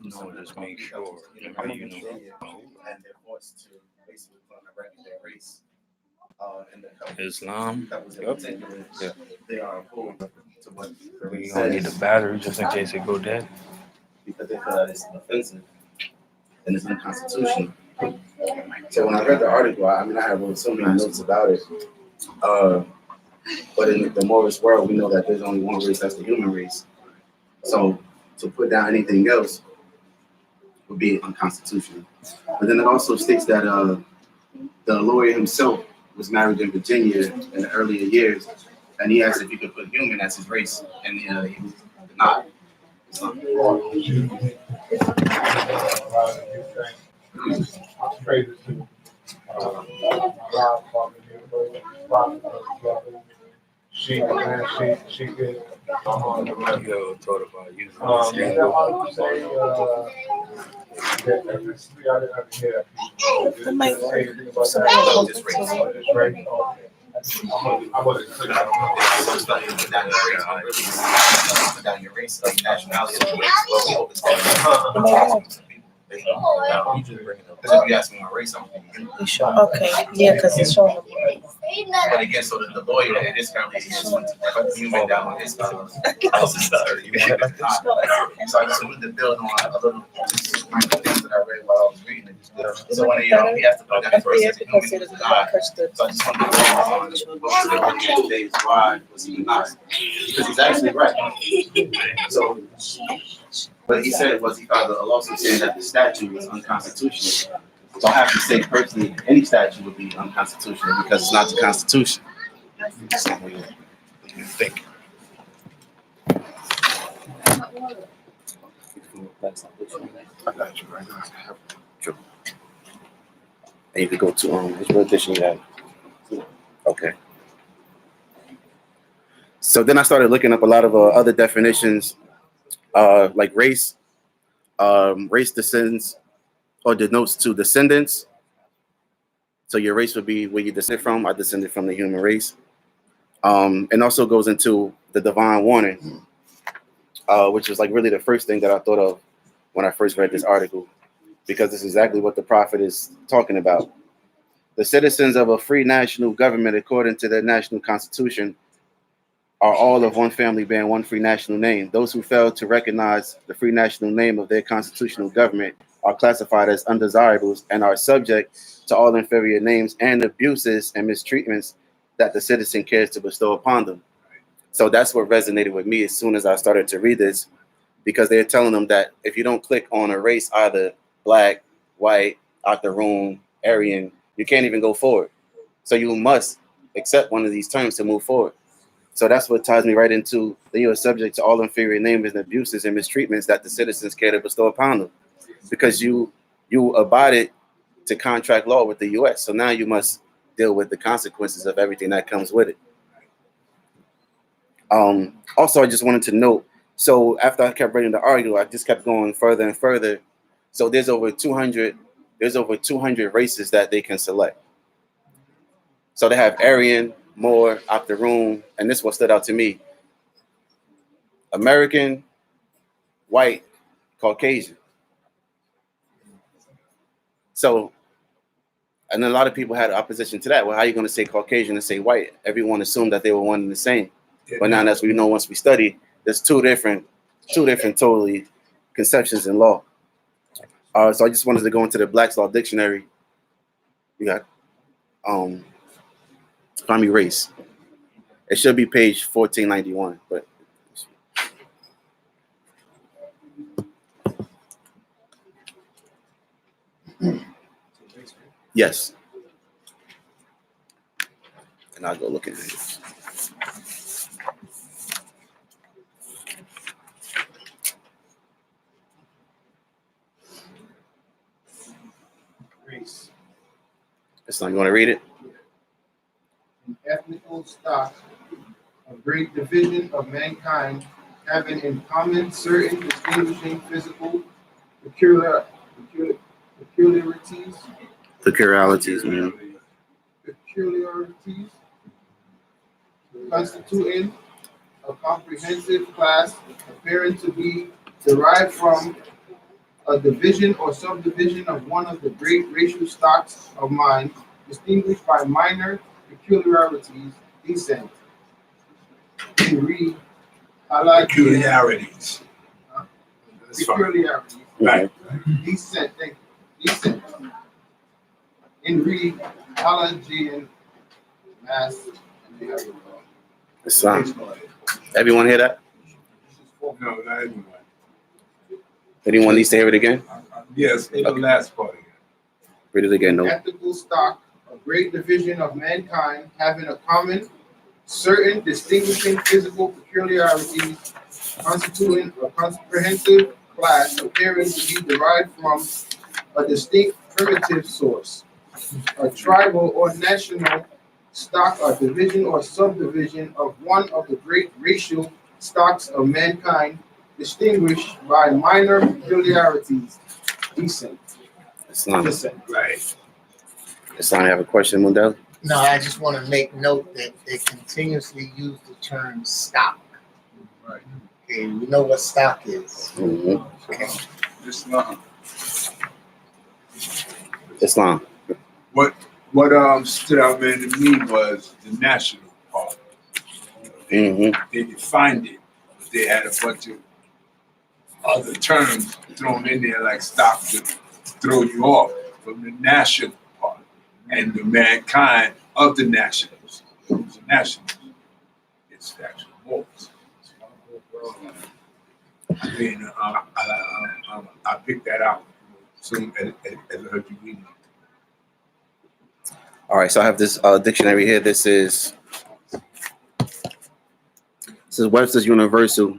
No, just make sure. I'm You gonna know. sure. and they're forced to basically put on a record their race. And the Islam. couples in Yep. particular, Yeah. they are opposed to what the We race gonna need the says battery just in case it go dead. because they feel that it's offensive and it's unconstitutional. So when I read the article, I mean, I had wrote so many notes about it. Uh, but in the Morris world, we know that there's only one race, that's the human race. So to put down anything else would be unconstitutional. But then it also states that the lawyer himself was married in Virginia in the earlier years, and he asked if he could put human as his race, and he was denied. So, She man, she could. You ever thought about using Um, this yeah, I angle? would say, that this I didn't hear that. The mic Say anything about somebody that? hold just it race. to me. Just right. I wasn't clear. I don't know. So it's not even put down your race, but really put down your race or your nationality. Well, we hope it's because if you ask me my race, I'm thinking. You sure? Okay. Yeah, because it's showing up. But again, so the lawyer it is currently put human down on his house's side. So I just wanted to build on a little just minor things that I read while I was reading it. So when he has to put that first as a human, he was denied. So I just wanted to build on the days why was he denied? Because he's actually right. So what he said was he found a lawsuit saying that the statute was unconstitutional. So I have to say personally, any statute would be unconstitutional because it's not the Constitution. So, what do you think? I got you right now. True. And you could go to which edition you have? Okay. So then I started looking up a lot of other definitions, like race. Race descends or denotes to descendants. So your race would be where you descend from. I descended from the human race. And also goes into the divine warning, which was like really the first thing that I thought of when I first read this article, because this is exactly what the prophet is talking about. The citizens of a free national government, according to the national constitution, are all of one family bearing one free national name. Those who fail to recognize the free national name of their constitutional government are classified as undesirables and are subject to all inferior names and abuses and mistreatments that the citizen cares to bestow upon them. So that's what resonated with me as soon as I started to read this, because they're telling them that if you don't click on a race, either black, white, out the room, Aryan, you can't even go forward. So you must accept one of these terms to move forward. So that's what ties me right into that you are subject to all inferior names and abuses and mistreatments that the citizens care to bestow upon them, because you abided to contract law with the U.S. So now you must deal with the consequences of everything that comes with it. Also, I just wanted to note, so after I kept reading the article, I just kept going further and further. So there's over 200 races that they can select. So they have Aryan, Moor, Octoroon, and this one stood out to me: American, white, Caucasian. So, and a lot of people had opposition to that. Well, how are you going to say Caucasian and say white? Everyone assumed that they were one and the same. But now, as we know, once we study, there's two different totally conceptions in law. So I just wanted to go into the Black's Law Dictionary. You got find me race. It should be page 1491, but yes. And I'll go look at it. Race. It's not, you want to read it? An ethnical stock, a great division of mankind having in common certain distinguishing physical peculiarities, Peculiarities, man. peculiarities, constituting a comprehensive class appearing to be derived from a division or subdivision of one of the great racial stocks of mind, distinguished by minor peculiarities, descent. In re, Peculiarities. That's fine. peculiarities, Right. descent, thank you, descent. In re, Halajian mass. Islam. Everyone hear that? No, not everyone. Anyone needs to hear it again? Yes, the last part again. Read it again. No. Ethical stock, a great division of mankind having a common, certain distinguishing physical peculiarities, constituting a comprehensive class appearing to be derived from a distinct primitive source, a tribal or national stock, a division or subdivision of one of the great racial stocks of mankind, distinguished by minor peculiarities, descent. Islam. Descent. Right. Islam, you have a question, Mundell? No, I just want to make note that they continuously use the term stock. Right. Okay, we know what stock is. Mm-hmm. Okay. Islam. Islam. What stood out, man, to me was the national part. Mm-hmm. They defined it, but they had a bunch of other terms thrown in there like stock to throw you off from the national part and the mankind of the nationals. Who's the nationals? It's the actual wolves. I mean, I picked that out soon as I heard you reading it. All right, so I have this dictionary here. This is Webster's Universal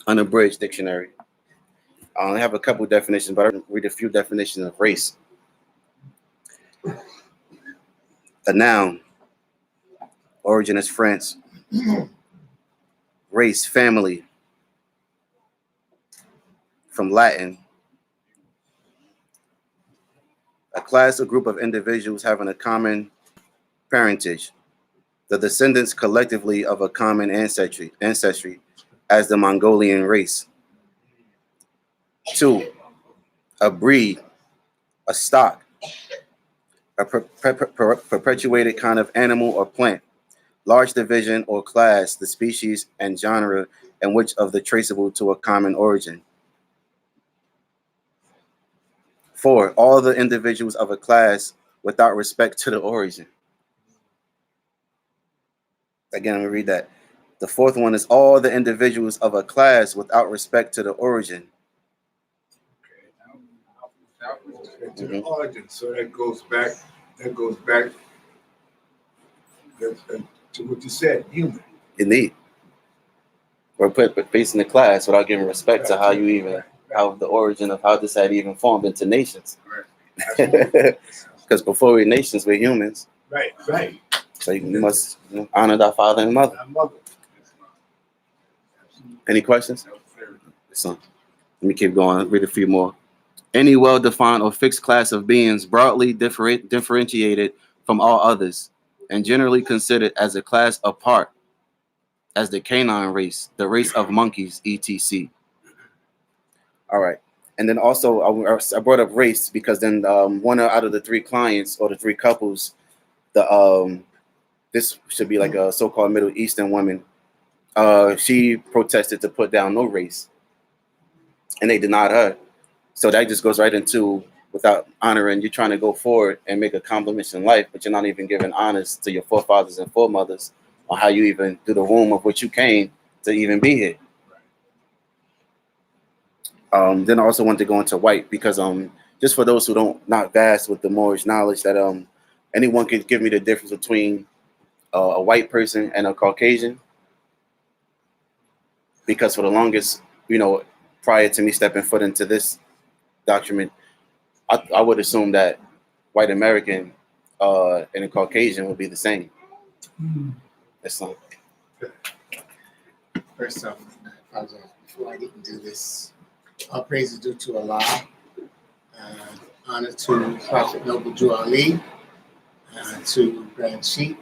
Unabridged Dictionary. I only have a couple definitions, but I'll read a few definitions of race. A noun, origin is French. Race, family, from Latin. A class or group of individuals having a common parentage, the descendants collectively of a common ancestry, as the Mongolian race. 2, a breed, a stock, a perpetuated kind of animal or plant, large division or class, the species and genre in which of the traceable to a common origin. 4, all the individuals of a class without respect to the origin. Again, I'm gonna read that. The fourth one is all the individuals of a class without respect to the origin. To the origin. So that goes back to what you said, human. Indeed. We're put facing the class without giving respect to how you even, how the origin of how this had even formed into nations. Because before we're nations, we're humans. Right, right. So you must honor thy father and mother. Any questions? So, let me keep going. Read a few more. Any well-defined or fixed class of beings broadly differentiated from all others and generally considered as a class apart, as the canine race, the race of monkeys, etc. All right. And then also, I brought up race because then one out of the 3 clients or the 3 couples, this should be like a so-called Middle Eastern woman. She protested to put down no race, and they denied her. So that just goes right into without honoring. You're trying to go forward and make accomplishments in life, but you're not even giving honors to your forefathers and foremothers on how you even do the womb of which you came to even be here. Then I also want to go into white because just for those who don't not vast with the Moorish knowledge that anyone could give me the difference between a white person and a Caucasian, because for the longest, prior to me stepping foot into this document, I would assume that white American and a Caucasian would be the same. That's not. First off, I apologize before I didn't do this. All praise is due to Allah. Honor to Prophet Noble Drew Ali, to Grand Sheik,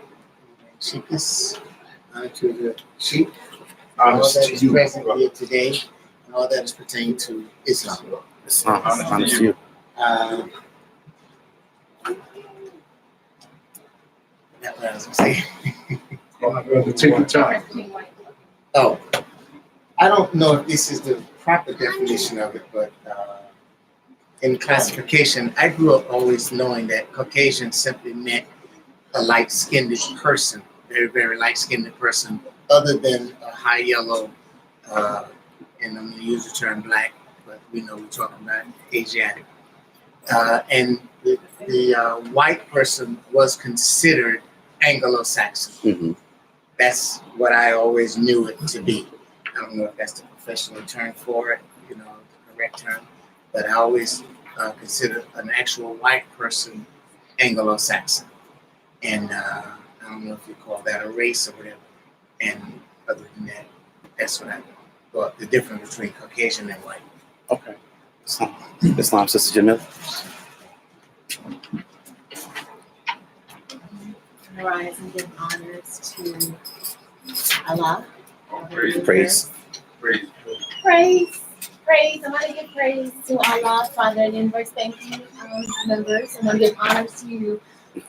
Sheikis, honor to the Sheik, all that is present here today. all that is pertaining to Islam. Islam. Honest to you. Uh, that's what I was gonna say. Come on, brother, take your time. Oh, I don't know if this is the proper definition of it, but in classification, I grew up always knowing that Caucasian simply meant a light-skinned person, very, very light-skinned person, other than a high yellow, and I'm going to use the term black, but we know we're talking about Asiatic. And the white person was considered Anglo-Saxon. Mm-hmm. That's what I always knew it to be. I don't know if that's the professional term for it, the correct term, but I always consider an actual white person Anglo-Saxon. And I don't know if you call that a race or whatever. And other than that, that's what I thought the difference between Caucasian and white. Okay. Islam, Sister Jamil. Rise and give honors to Allah. Praise. Praise. I'm going to give praise to Allah, Father, and universe. Thank you, members. I'm going to give honors to you,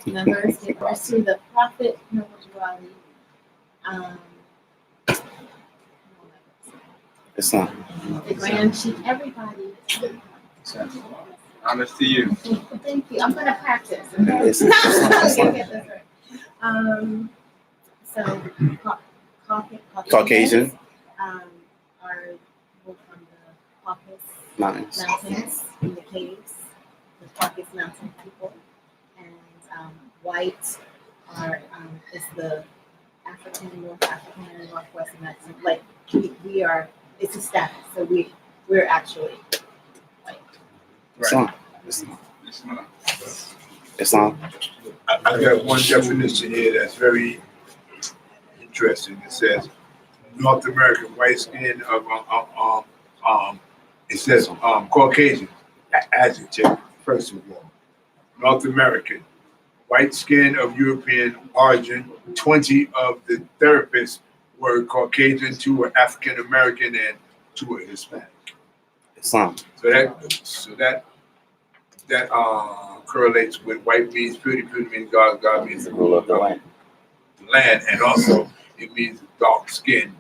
members. Give honors to the Prophet, Noble Juwali. Islam. The Grand Chief, everybody. Honors to you. Thank you. I'm going to practice. It's- Okay, get this right. So, Caucasian. Are people from the Caucasus Nice. Mountains, in the caves, the Caucasus Mountain people, and white is the African, North African, and Northwest Mexican. Like we are, it's a status. So we're actually white. Islam. Islam. I got one definition here that's very interesting. It says North American white skin it says Caucasian adjective first of all. North American white skin of European origin. 20 of the therapists were Caucasian, 2 were African American, and 2 were Hispanic. Islam. So that correlates with white means purity, purity means God, God means The rule of the land. land, and also it means dark skinned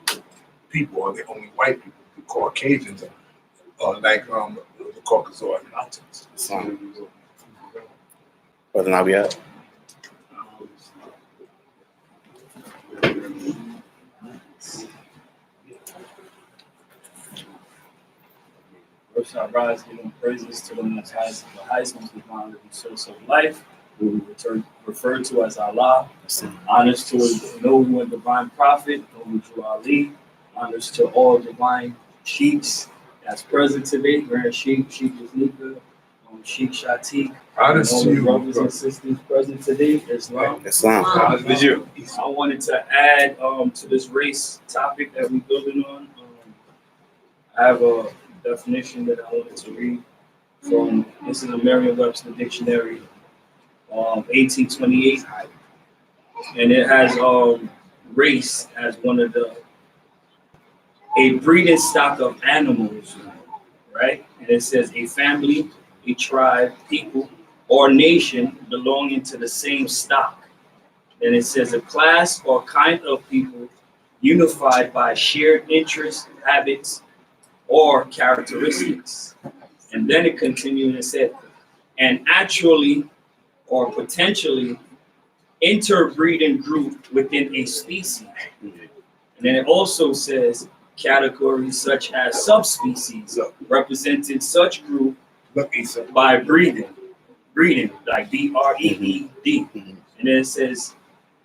people are the only white people. The Caucasians are like the Caucasus Mountains. Islam. Brother Nabiyat. First, I rise, giving praises to the Most Highest, the highest, most divine living source of life, who we refer to as Allah. Honors to the noble and divine prophet, Noble Ali. Honors to all divine sheiks that's present today, Grand Sheikh, Sheikh Jaznika, Sheikh Shatik, Honors all to the you, brothers brother. and sisters present today. Islam. Islam. Honors to you. I wanted to add to this race topic that we're building on. I have a definition that I wanted to read from, this is a Merriam-Webster dictionary, 1828, and it has race as one of a breeding stock of animals, right? And it says a family, a tribe, people, or nation belonging to the same stock. And it says a class or kind of people unified by shared interests, habits, or characteristics. And then it continued and said, and actually or potentially interbreeding group within a species. And then it also says categories such as subspecies representing such group by breeding, like B-R-E-E-D. And then it says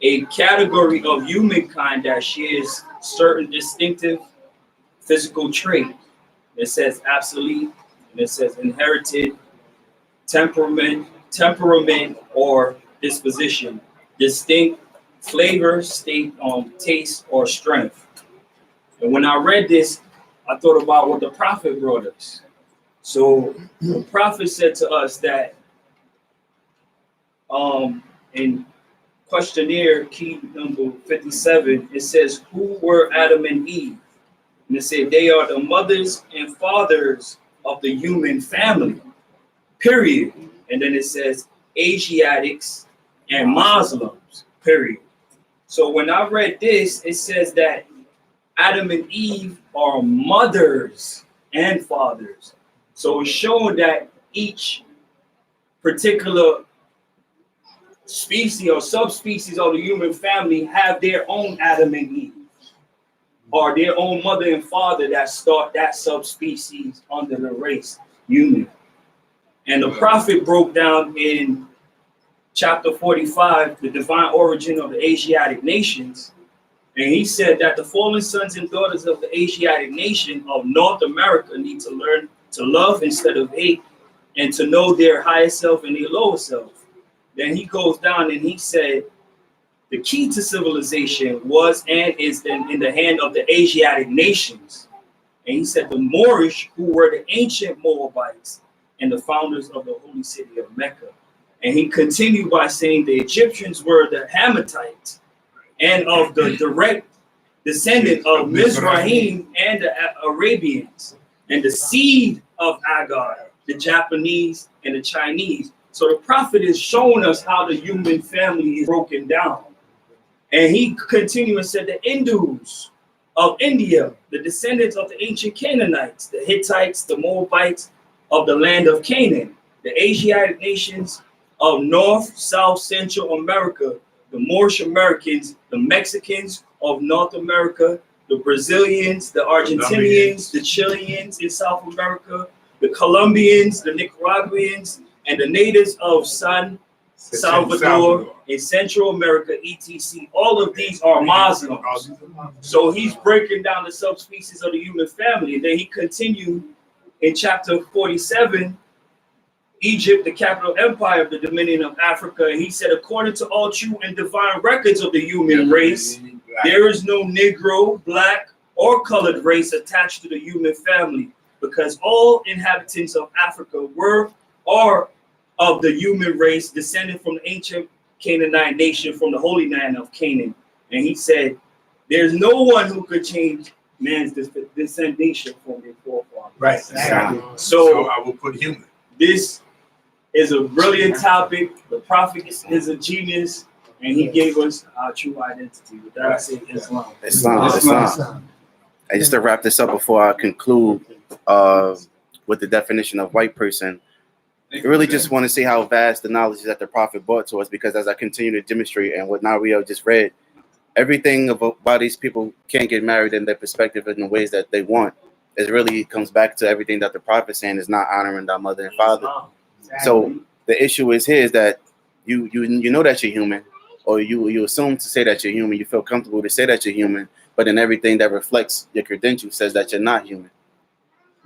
a category of humankind that shares certain distinctive physical trait. It says absolute, and it says inherited temperament or disposition, distinct flavor, state, taste, or strength. And when I read this, I thought about what the prophet brought us. So the prophet said to us that in questionnaire key number 57, it says, who were Adam and Eve? And it said they are the mothers and fathers of the human family, period. And then it says Asiatics and Muslims, period. So when I read this, it says that Adam and Eve are mothers and fathers. So it's showing that each particular species or subspecies of the human family have their own Adam and Eve, or their own mother and father that start that subspecies under the race human. And the prophet broke down in chapter 45 the divine origin of the Asiatic nations. And he said that the fallen sons and daughters of the Asiatic nation of North America need to learn to love instead of hate, and to know their higher self and their lower self. Then he goes down and he said the key to civilization was and is in the hand of the Asiatic nations. And he said the Moorish, who were the ancient Moabites and the founders of the holy city of Mecca. And he continued by saying the Egyptians were the Hammatites and of the direct descendant of Mizraim and the Arabians, and the seed of Agar, the Japanese and the Chinese. So the prophet is showing us how the human family is broken down. And he continued and said the Hindus of India, the descendants of the ancient Canaanites, the Hittites, the Moabites of the land of Canaan, the Asiatic nations of North, South, Central America, the Moorish Americans, the Mexicans of North America, the Brazilians, the Argentinians, the Chileans in South America, the Colombians, the Nicaraguans, and the natives of San Salvador in Central America, etc. All of these are Muslims. So he's breaking down the subspecies of the human family. And then he continued in chapter 47, Egypt, the capital empire of the dominion of Africa. And he said, according to all true and divine records of the human race, there is no Negro, black, or colored race attached to the human family, because all inhabitants of Africa were or of the human race descended from the ancient Canaanite nation, from the holy land of Canaan. And he said, there's no one who could change man's descendation from their forefathers. Right. Exactly. So I will put human. This is a brilliant topic. The prophet is a genius, and he gave us our true identity. With that, I say Islam. Islam. And just to wrap this up before I conclude with the definition of white person, I really just want to see how vast the knowledge that the prophet brought to us, because as I continue to demonstrate and what Nario just read, everything about why these people can't get married in their perspective in the ways that they want, it really comes back to everything that the prophet saying is not honoring thy mother and father. So the issue is here is that you know that you're human, or you assume to say that you're human, you feel comfortable to say that you're human, but then everything that reflects your credential says that you're not human.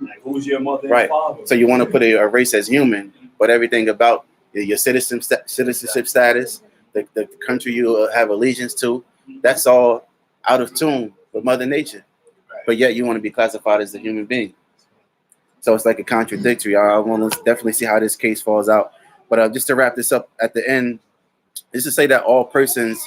Like, who's your mother Right. and father? So you want to put a race as human, but everything about your citizenship status, the country you have allegiance to, that's all out of tune with Mother Nature. But yet you want to be classified as a human being. So it's like a contradictory. I want to definitely see how this case falls out. But just to wrap this up at the end, is to say that all persons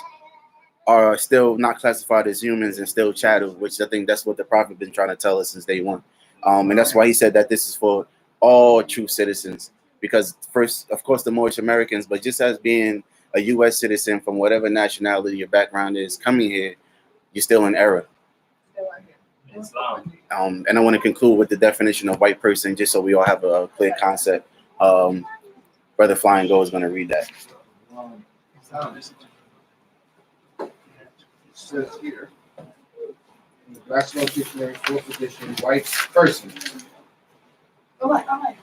are still not classified as humans and still chattel, which I think that's what the prophet been trying to tell us since day one. And that's why he said that this is for all true citizens. Because first, of course, the Moorish Americans, but just as being a U.S. citizen from whatever nationality your background is coming here, you're still in error. Islam. And I want to conclude with the definition of white person, just so we all have a clear concept. Brother Flying Go is going to read that. It says here, in the Black's Dictionary, fourth edition, white person.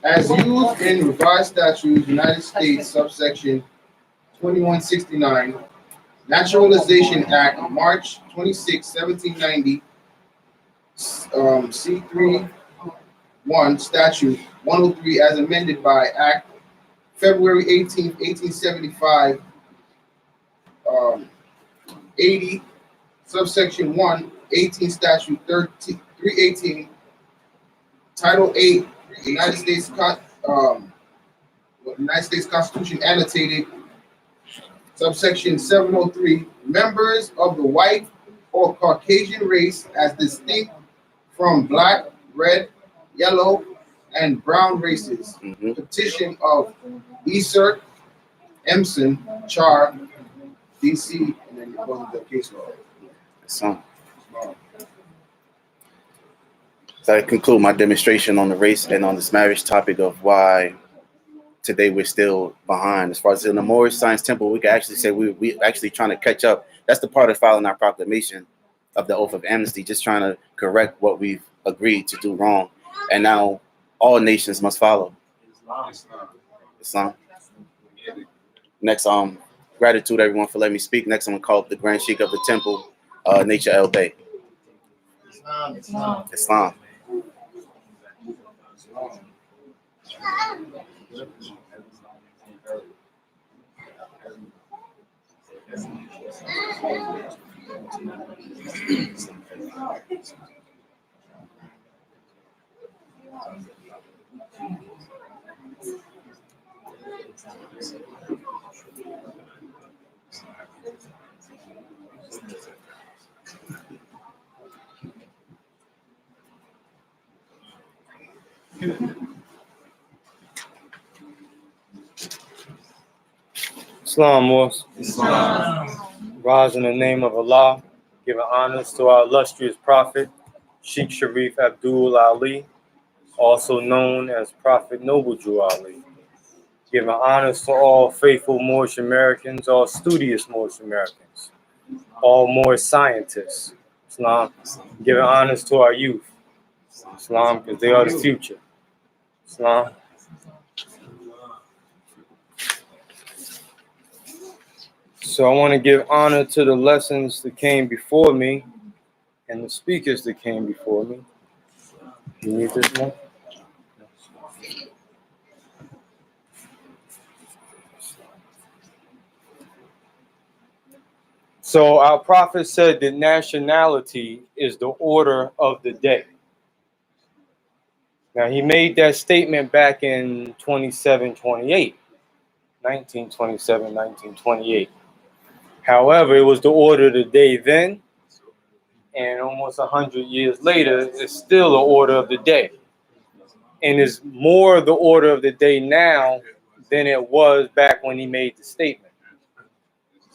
As used in revised statutes, United States, subsection 2169, Naturalization Act, March 26, 1790, C3 1, Statute 103, as amended by Act February 18, 1875, 80, subsection 1, 18, Statute 318, Title 8, United States Constitution annotated, subsection 703, members of the white or Caucasian race as distinct from black, red, yellow, and brown races. Mm-hmm. Petition of Eser, Emson, Char, DC, and then it goes into the case law. So I conclude my demonstration on the race and on this marriage topic of why today we're still behind. As far as in the Moorish Science Temple, we can actually say we actually trying to catch up. That's the part of filing our proclamation of the oath of amnesty, just trying to correct what we've agreed to do wrong. And now all nations must follow. Islam. Next, gratitude everyone for letting me speak. Next, I'm gonna call up the Grand Sheikh of the Temple, Nature El Bey. Islam. Islam was. Rise in the name of Allah, giving honors to our illustrious Prophet, Sheikh Sharif Abdul Ali, also known as Prophet Noble Drew Ali. Giving honors to all faithful Moorish Americans, all studious Moorish Americans, all Moorish scientists. Islam. Giving honors to our youth. Islam, because they are the future. Islam. So I want to give honor to the lessons that came before me and the speakers that came before me. You need this one? So our prophet said that nationality is the order of the day. Now he made that statement back in 1928. However, it was the order of the day then, and almost 100 years later, it's still the order of the day. And it's more the order of the day now than it was back when he made the statement.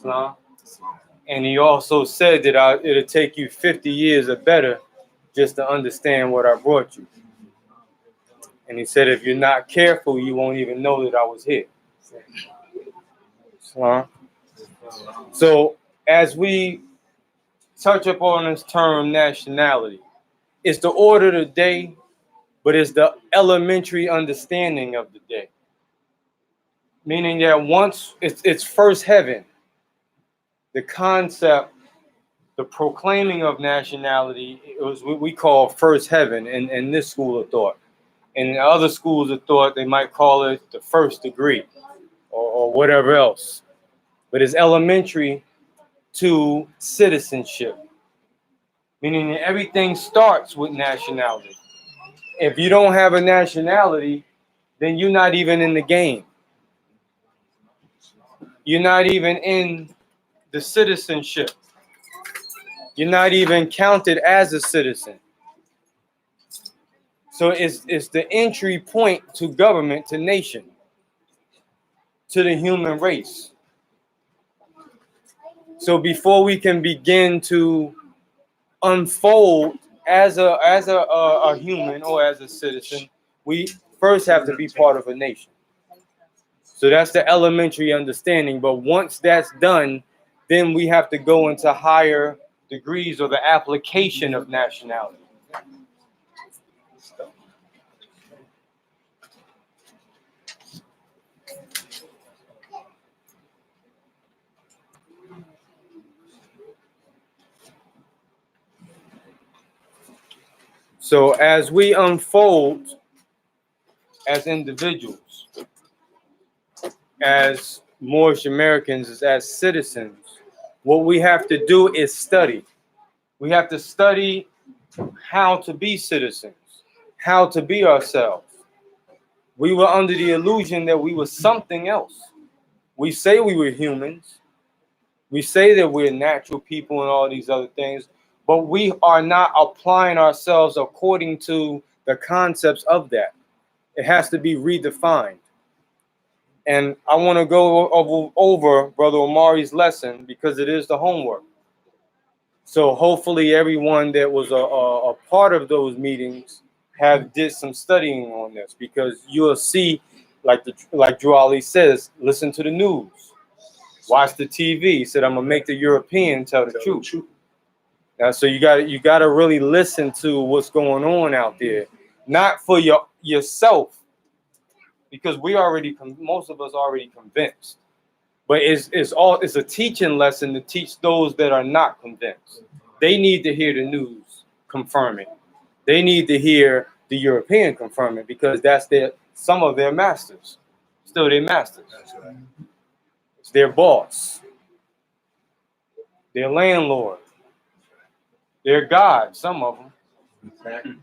And he also said that it'll take you 50 years or better just to understand what I brought you. And he said, if you're not careful, you won't even know that I was here. So as we touch upon this term nationality, it's the order of the day, but it's the elementary understanding of the day. Meaning that once it's first heaven, the concept, the proclaiming of nationality, it was what we call first heaven in this school of thought. In other schools of thought, they might call it the first degree or whatever else. But it's elementary to citizenship, meaning that everything starts with nationality. If you don't have a nationality, then you're not even in the game. You're not even in the citizenship. You're not even counted as a citizen. So it's the entry point to government, to nation, to the human race. So before we can begin to unfold as a human or as a citizen, we first have to be part of a nation. So that's the elementary understanding. But once that's done, then we have to go into higher degrees or the application of nationality. So as we unfold as individuals, as Moorish Americans, as citizens, what we have to do is study. We have to study how to be citizens, how to be ourselves. We were under the illusion that we were something else. We say we were humans. We say that we're natural people and all these other things, but we are not applying ourselves according to the concepts of that. It has to be redefined. And I want to go over Brother Omari's lesson because it is the homework. So hopefully everyone that was a part of those meetings have did some studying on this, because you'll see, like Drew Ali says, listen to the news, watch the TV. He said, I'm gonna make the European tell the truth. Now, so you got to really listen to what's going on out there, not for yourself, because most of us already convinced. But it's a teaching lesson to teach those that are not convinced. They need to hear the news confirming. They need to hear the European confirming, because that's some of their masters. Still their masters. That's right. It's their boss. Their landlord. Their God, some of them.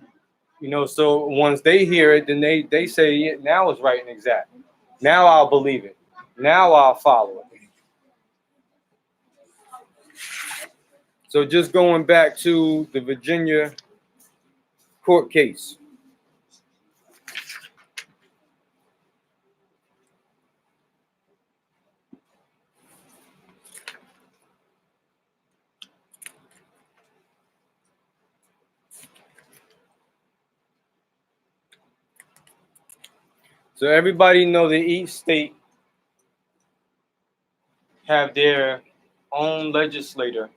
You know, so once they hear it, then they say, yeah, now it's right and exact. Now I'll believe it. Now I'll follow it. So just going back to the Virginia court case. So everybody know that each state have their own legislator,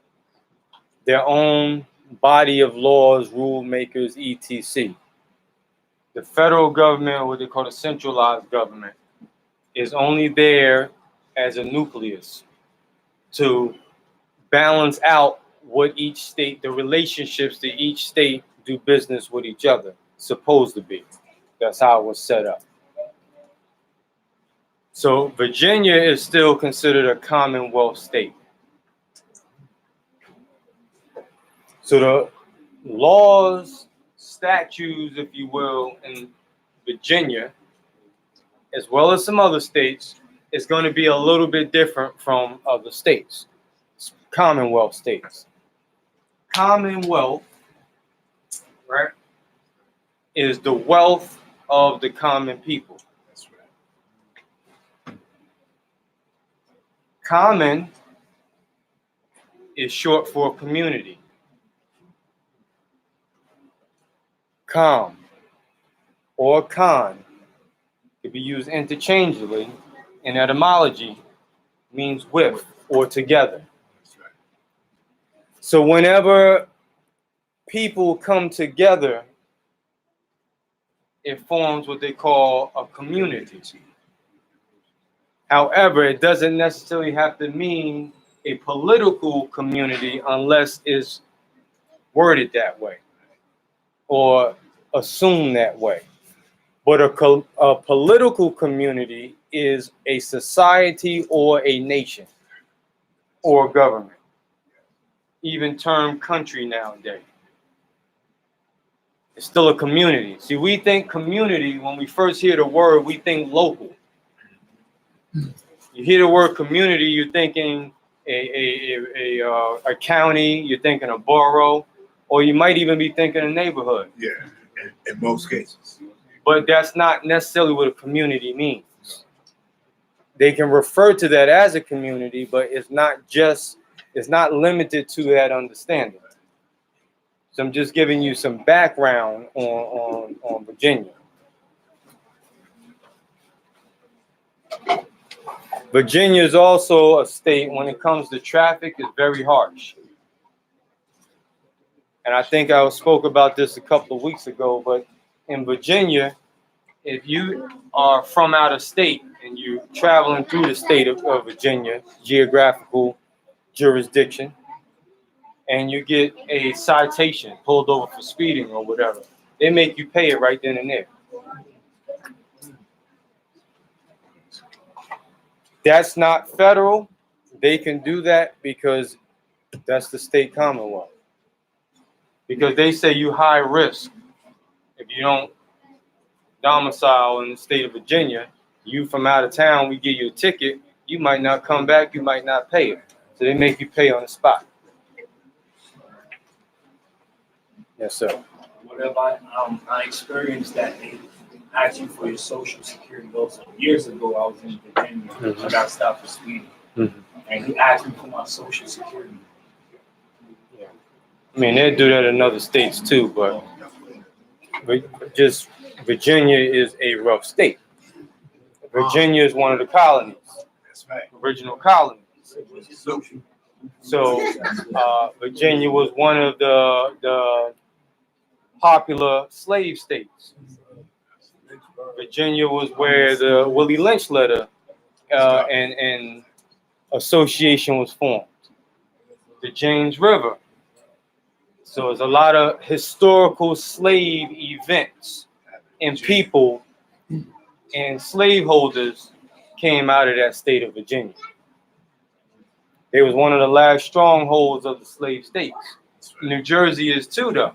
their own body of laws, rule makers, etc. The federal government, what they call the centralized government, is only there as a nucleus to balance out what each state, the relationships that each state do business with each other, supposed to be. That's how it was set up. So Virginia is still considered a Commonwealth state. So the laws, statutes, if you will, in Virginia, as well as some other states, is going to be a little bit different from other states, Commonwealth states. Commonwealth, right, is the wealth of the common people. That's right. Common is short for community. Com or con could be used interchangeably in etymology, means with or together. That's right. So whenever people come together, it forms what they call a community. However, it doesn't necessarily have to mean a political community unless it's worded that way or assumed that way. But a political community is a society or a nation or government, even termed country nowadays. It's still a community. See, we think community, when we first hear the word, we think local. You hear the word community, you're thinking a county, you're thinking a borough, or you might even be thinking a neighborhood. Yeah, in most cases. But that's not necessarily what a community means. They can refer to that as a community, but it's not limited to that understanding. So I'm just giving you some background on Virginia. Virginia is also a state, when it comes to traffic, is very harsh. And I think I spoke about this a couple of weeks ago, but in Virginia, if you are from out of state and you're traveling through the state of Virginia, geographical jurisdiction, and you get a citation, pulled over for speeding or whatever, they make you pay it right then and there. That's not federal. They can do that because that's the state commonwealth. Because they say you high risk. If you don't domicile in the state of Virginia, you from out of town, we give you a ticket, you might not come back, you might not pay it. So they make you pay on the spot. Yes, sir. Whatever I experienced that they asked you for your social security also. Years ago, I was in Virginia. Mhm. I got stopped for speeding, Mhm. and he asked me for my social security. Yeah. I mean, they do that in other states too, but just Virginia is a rough state. Virginia is one of the colonies, That's right. original colonies. Social. So Virginia was one of the popular slave states. Virginia was where the Willie Lynch letter and association was formed. The James River. So there's a lot of historical slave events and people and slaveholders came out of that state of Virginia. It was one of the last strongholds of the slave states. New Jersey is too, though.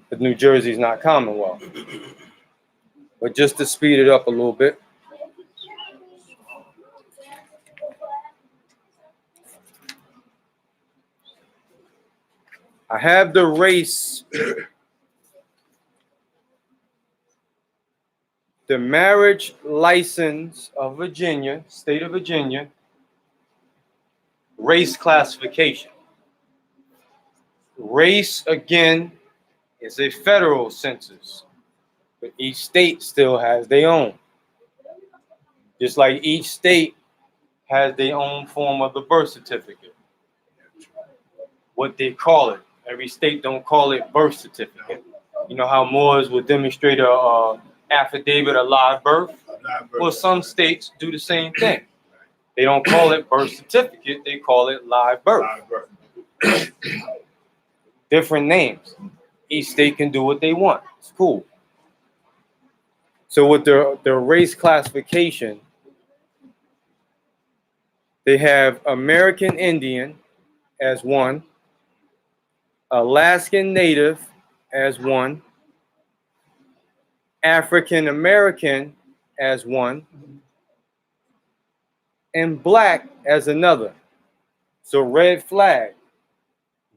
But New Jersey is not Commonwealth. But just to speed it up a little bit. I have the race, the marriage license of Virginia, state of Virginia, race classification. Race, again, is a federal census, but each state still has their own. Just like each state has their own form of the birth certificate. What they call it. Every state don't call it birth certificate. You know how Moors would demonstrate a affidavit of live birth? Well, some states do the same thing. They don't call it birth certificate, they call it live birth. Different names. Each state can do what they want. It's cool. So with their race classification, they have American Indian as one, Alaskan Native as one, African American as one, and Black as another. So red flag.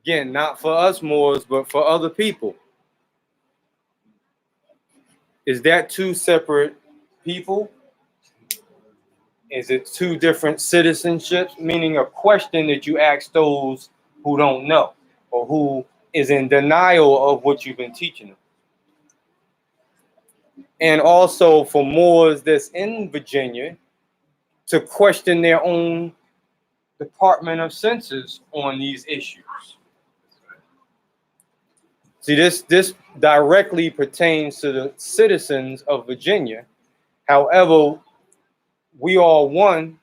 Again, not for us Moors, but for other people. Is that two separate people? Is it two different citizenships? Meaning a question that you ask those who don't know or who is in denial of what you've been teaching them. And also for Moors that's in Virginia to question their own Department of Census on these issues. See, this directly pertains to the citizens of Virginia. However, we are one,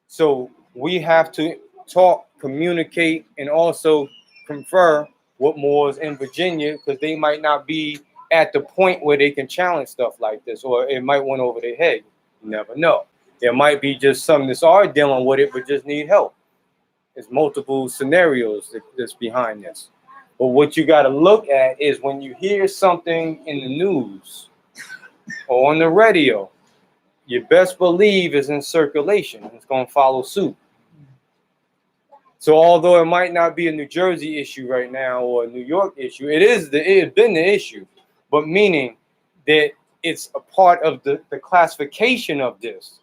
so we have to talk, communicate, and also confer with Moors in Virginia because they might not be at the point where they can challenge stuff like this, or it might went over their head. You never know. There might be just some that's already dealing with it, but just need help. There's multiple scenarios that's behind this. But what you got to look at is when you hear something in the news or on the radio, you best believe is in circulation. It's going to follow suit. So although it might not be a New Jersey issue right now or a New York issue, it has been the issue, but meaning that it's a part of the classification of this,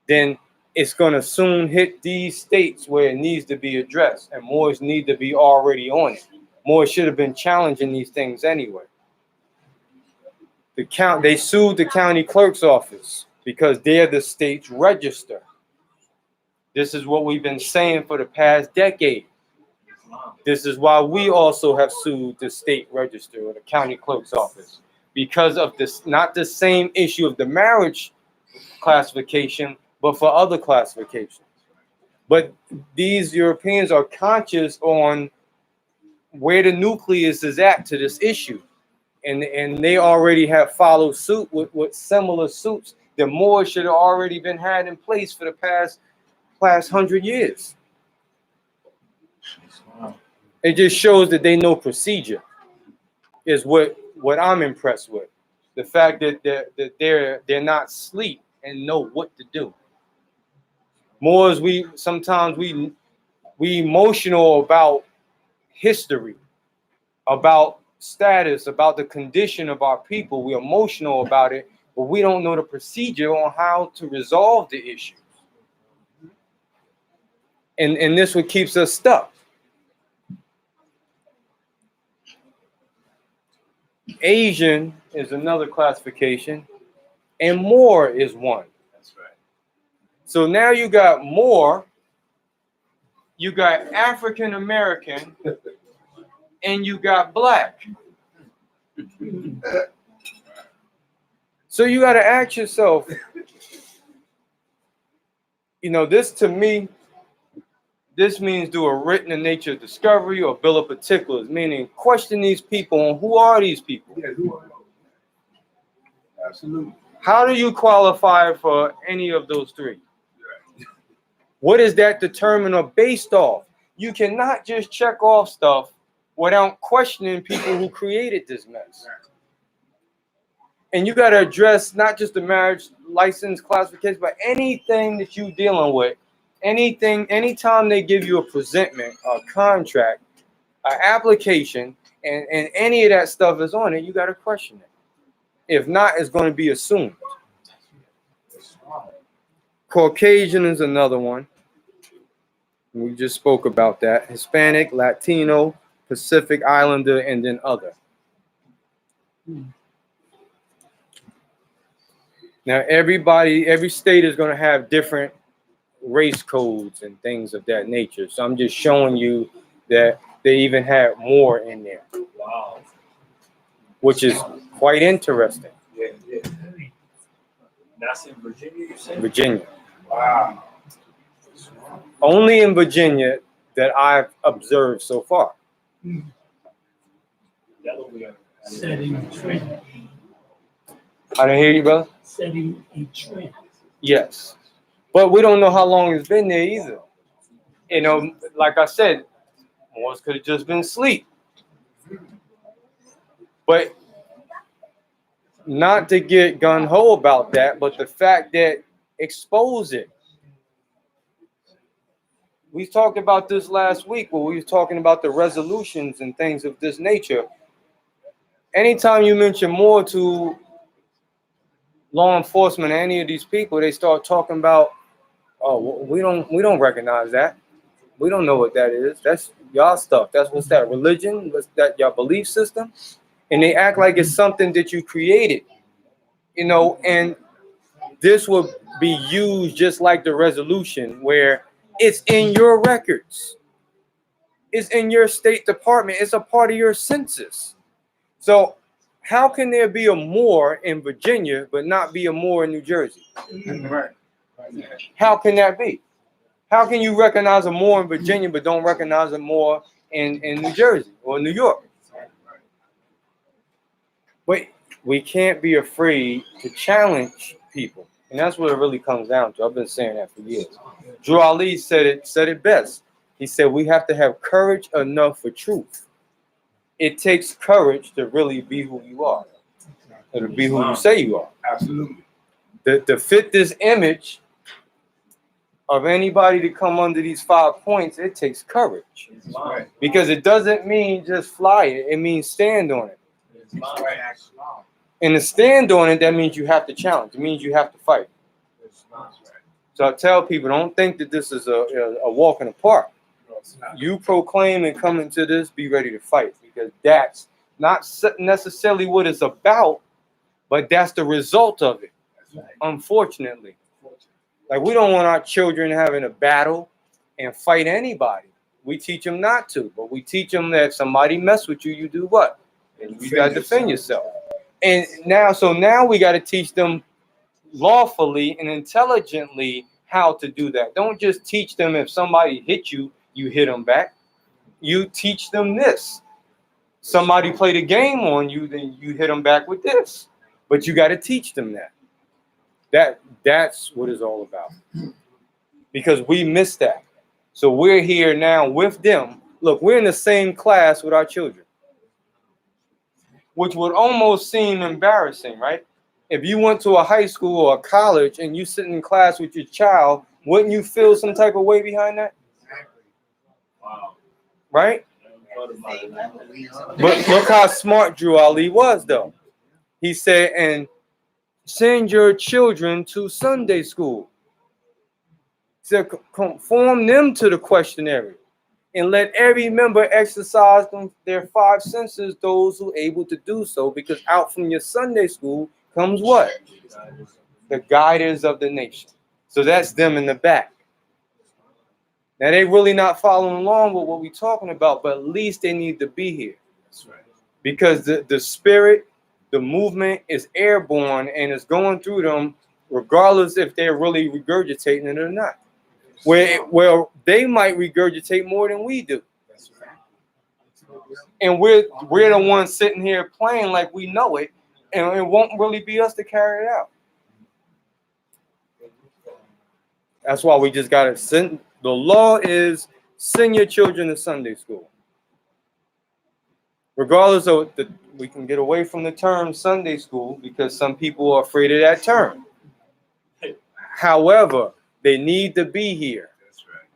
then it's going to soon hit these states where it needs to be addressed, and Moors need to be already on it. Moors should have been challenging these things anyway. They sued the county clerk's office because they're the state's register. This is what we've been saying for the past decade. This is why we also have sued the state register or the county clerk's office, because of this, not the same issue of the marriage classification, but for other classifications. But these Europeans are conscious on where the nucleus is at to this issue. And they already have followed suit with similar suits that Moors should have already been had in place for the past 100 years. It just shows that they know procedure is what I'm impressed with. The fact that they're not asleep and know what to do. Moors, we sometimes emotional about history, about status, about the condition of our people. We're emotional about it, but we don't know the procedure on how to resolve the issue. And this what keeps us stuck. Asian is another classification, and Moor is one. That's right. So now you got Moor, you got African American, and you got Black. So you got to ask yourself, this to me, this means do a written in nature discovery or bill of particulars, meaning question these people on who are these people? Yeah, who are those? Absolutely. How do you qualify for any of those three? What is that determined or based off? You cannot just check off stuff without questioning people who created this mess. And you got to address not just the marriage license classification, but anything that you're dealing with. Anytime they give you a presentment, a contract, an application, and any of that stuff is on it, you got to question it. If not, it's going to be assumed. Caucasian is another one. We just spoke about that. Hispanic, Latino, Pacific Islander, and then other. Now, every state is going to have different race codes and things of that nature. So I'm just showing you that they even had more in there. Wow. Which is quite interesting. Yeah. That's in Virginia, you said? Virginia. Wow. Only in Virginia that I've observed so far. Setting a trend. I didn't hear you, brother? Setting a trend. Yes. But we don't know how long it's been there either. Like I said, Morse could have just been asleep. But not to get gung-ho about that, but the fact that expose it. We talked about this last week where we were talking about the resolutions and things of this nature. Anytime you mention more to law enforcement, any of these people, they start talking about, oh, we don't recognize that. We don't know what that is. That's y'all stuff. That's what's that religion? What's that your belief system? And they act like it's something that you created, and this will be used just like the resolution where it's in your records. It's in your State Department. It's a part of your census. So how can there be a Moor in Virginia but not be a Moor in New Jersey? Right. How can that be? How can you recognize a Moor in Virginia but don't recognize a Moor in New Jersey or New York? But we can't be afraid to challenge people. And that's what it really comes down to. I've been saying that for years. Drew Ali said it best. He said we have to have courage enough for truth. It takes courage to really be who you are. Or to be who you say you are. Absolutely. To fit this image of anybody to come under these 5 points, it takes courage. Right. Because it doesn't mean just fly it. It means stand on it. Right. And to stand on it, that means you have to challenge. It means you have to fight. So I tell people, don't think that this is a walk in the park. You proclaim and come into this, be ready to fight. Because that's not necessarily what it's about, but that's the result of it, unfortunately. Like, we don't want our children having a battle and fight anybody. We teach them not to, but we teach them that somebody mess with you, you do what? And you got to defend yourself. And now we got to teach them lawfully and intelligently how to do that. Don't just teach them if somebody hit you, you hit them back. You teach them this. Somebody played a game on you, then you hit them back with this. But you got to teach them that. That's what it's all about. Because we missed that. So we're here now with them. Look, we're in the same class with our children. Which would almost seem embarrassing, right? If you went to a high school or a college and you sit in class with your child, wouldn't you feel some type of way behind that? Wow. Right? But look how smart Drew Ali was, though. He said, and send your children to Sunday school. He said, conform them to the questionnaire and let every member exercise their five senses, those who are able to do so, because out from your Sunday school comes what? The guidance of the nation. So that's them in the back. Now they really not following along with what we're talking about, but at least they need to be here. That's right. Because the spirit, the movement is airborne and it's going through them, regardless if they're really regurgitating it or not. Where they might regurgitate more than we do. That's right. And we're the ones sitting here playing like we know it, and it won't really be us to carry it out. That's why we just gotta send. The law is send your children to Sunday school. Regardless of we can get away from the term Sunday school because some people are afraid of that term. However, they need to be here. That's right.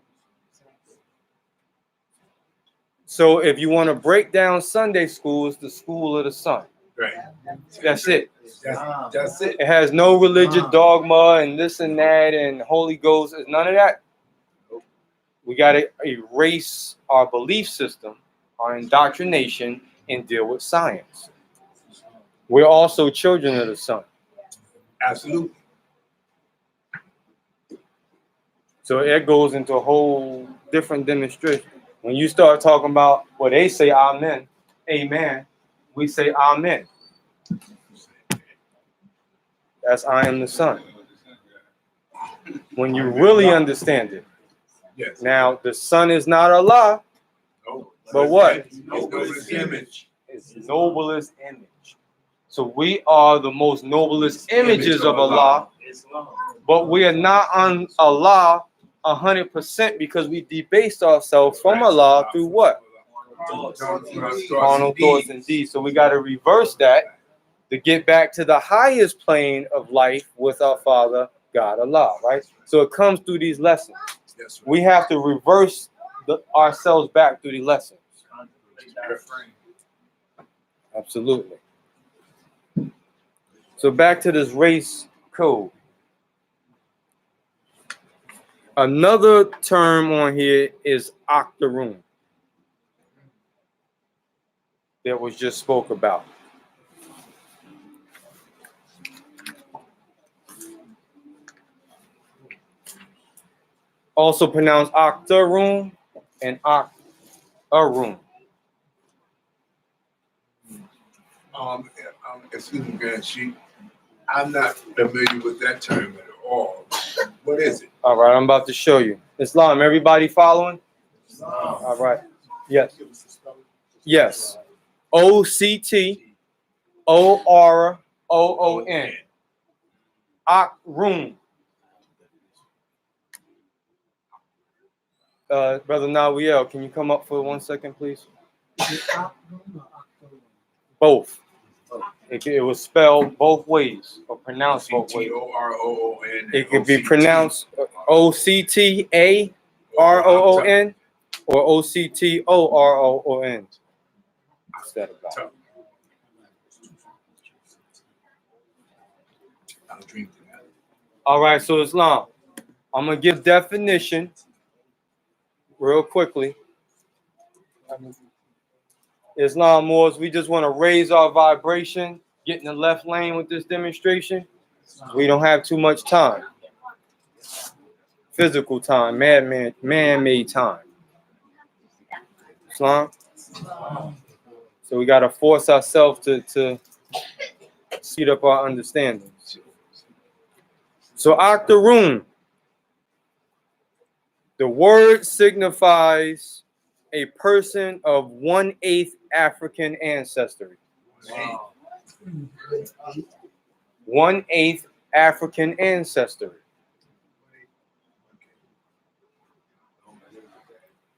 So if you want to break down Sunday school, it's the school of the sun. Right. That's it. That's it. It has no religious dogma and this and that and Holy Ghost. None of that. We got to erase our belief system, our indoctrination, and deal with science. We're also children of the sun. Absolutely. So it goes into a whole different demonstration. When you start talking about, well, they say amen, we say amen. That's I am the sun. When you really understand it. Yes. Now, the sun is not Allah, No. but what? Noblest image. It's noblest image. So we are the most noblest images of Allah, but we are not on Allah 100% because we debased ourselves from Allah through what? Carnal thoughts and deeds. So we got to reverse that to get back to the highest plane of life with our Father, God, Allah, right? So it comes through these lessons. Yes, We have to reverse ourselves back through the lessons. Absolutely. So back to this race code. Another term on here is octoroon that was just spoke about. Also pronounced octoroon and octoroon. Excuse me, Grand Chief. I'm not familiar with that term at all. What is it? All right, I'm about to show you. Islam, everybody following? All right. Yes. Yes. OCTOROON. Octoroon. Brother Nawiel, can you come up for 1 second, please? Both. It was spelled both ways or pronounced both ways. OCTOROON. It could be pronounced OCTAROON or OCTOROON. What's that about? All right, so Islam. I'm going to give definition real quickly. Islam Moors, we just want to raise our vibration, get in the left lane with this demonstration. We don't have too much time. Physical time, man-made time. Islam. So we got to force ourselves to speed up our understanding. So octoroon, the word signifies a person of 1/8 African ancestry. Wow. 1/8 African ancestry.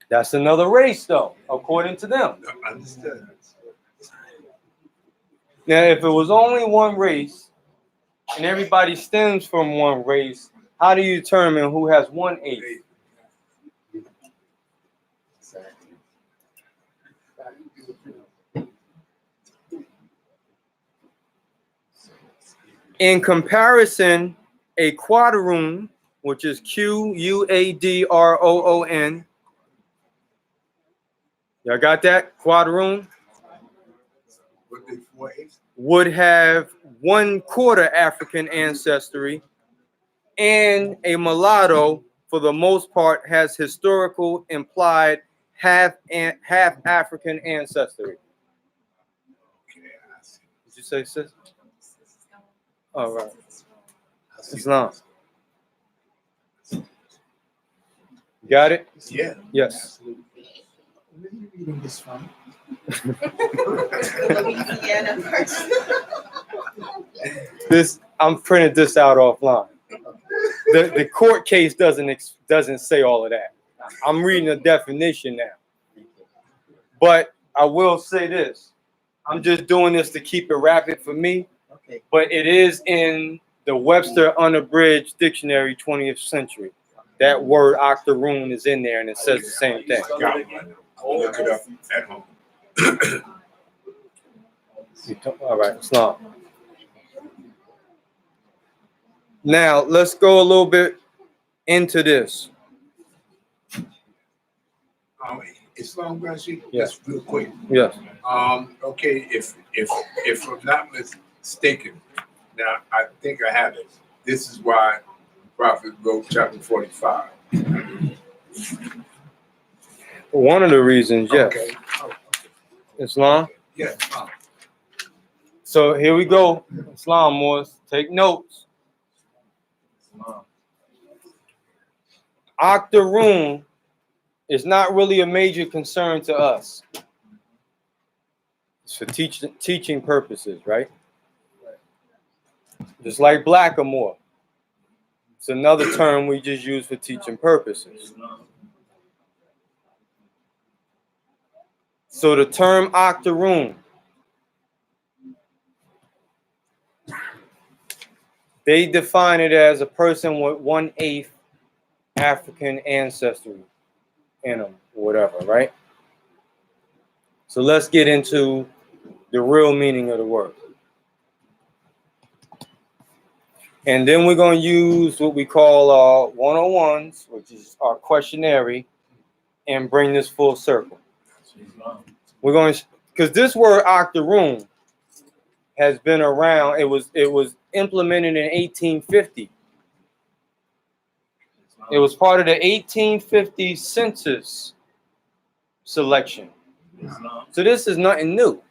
That's another race, though, according to them. Understood. Now, if it was only one race and everybody stems from one race, how do you determine who has 1/8? In comparison, a quadroon, which is Quadroon, y'all got that? Quadroon What they 4/8? would have 1/4 African ancestry, and a mulatto, for the most part, has historical implied half African ancestry. Did you say sis? All right. Islam. Got it? Yeah. Yes. Where are you reading this from? Louisiana person. This I'm printed this out offline. The court case doesn't say all of that. I'm reading a definition now. But I will say this. I'm just doing this to keep it rapid for me. Okay. But it is in the Webster Unabridged Dictionary 20th century. That word octoroon is in there and it says the same thing. Got one. I'll look it up at home. All right, Islam. Now let's go a little bit into this. Islam Gracie, Yes. just real quick. Yes. Okay, if I'm not mistaken, now I think I have it. This is why the Prophet wrote chapter 45. One of the reasons, yes. Okay. Islam. Yeah. So here we go. Islam Moors, take notes. Octoroon is not really a major concern to us. It's for teaching purposes, right? Just like blackamoor. It's another term we just use for teaching purposes. So the term octoroon, they define it as a person with 1/8 African ancestry in them, or whatever, right? So let's get into the real meaning of the word. And then we're going to use what we call our 101s, which is our questionnaire, and bring this full circle. We're going to, because this word octoroon has been around. It was implemented in 1850. It was part of the 1850 census selection. So this is nothing new.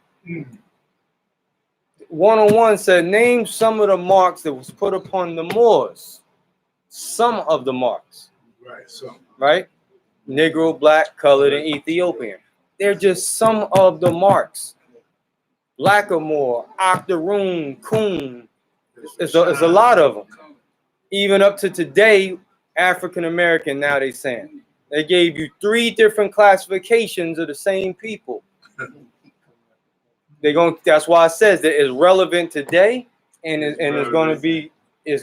101 said, name some of the marks that was put upon the Moors. Some of the marks. Right. So. Right? Negro, black, colored, and Ethiopian. They're just some of the marks. Blackamoor, octoroon, coon. It's a lot of them. Even up to today, African American, now they saying. They gave you 3 different classifications of the same people. That's why it says that it's relevant today and it's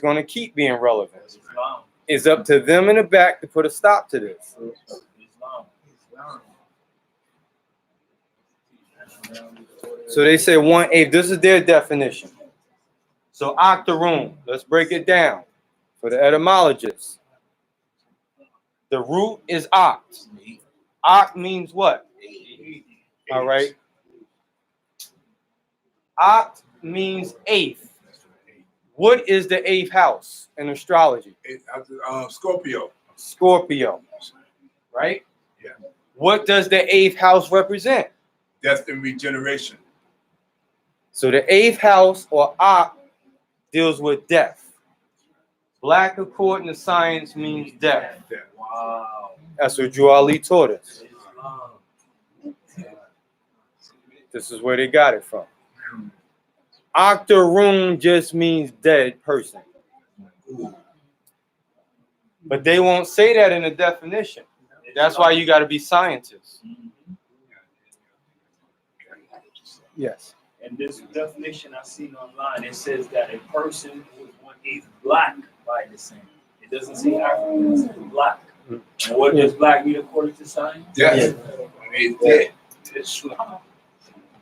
going to keep being relevant. It's up to them in the back to put a stop to this. So they say 1/8. This is their definition. So octoroon, let's break it down for the etymologists. The root is oct. Oct means what? All right. Oct means 8th. What is the 8th house in astrology? Scorpio. Scorpio. Right? Yeah. What does the 8th house represent? Death and regeneration. So the 8th house, or Oct, deals with death. Black, according to science, means death. Wow. That's what Drew Ali taught us. This is where they got it from. Octoroon just means dead person. But they won't say that in the definition. That's why you got to be scientists. Yes. And this definition I seen online, it says that a person who is 1/8 black by descent. It doesn't say African, it says black. And what does black mean according to science? Yes. Yeah.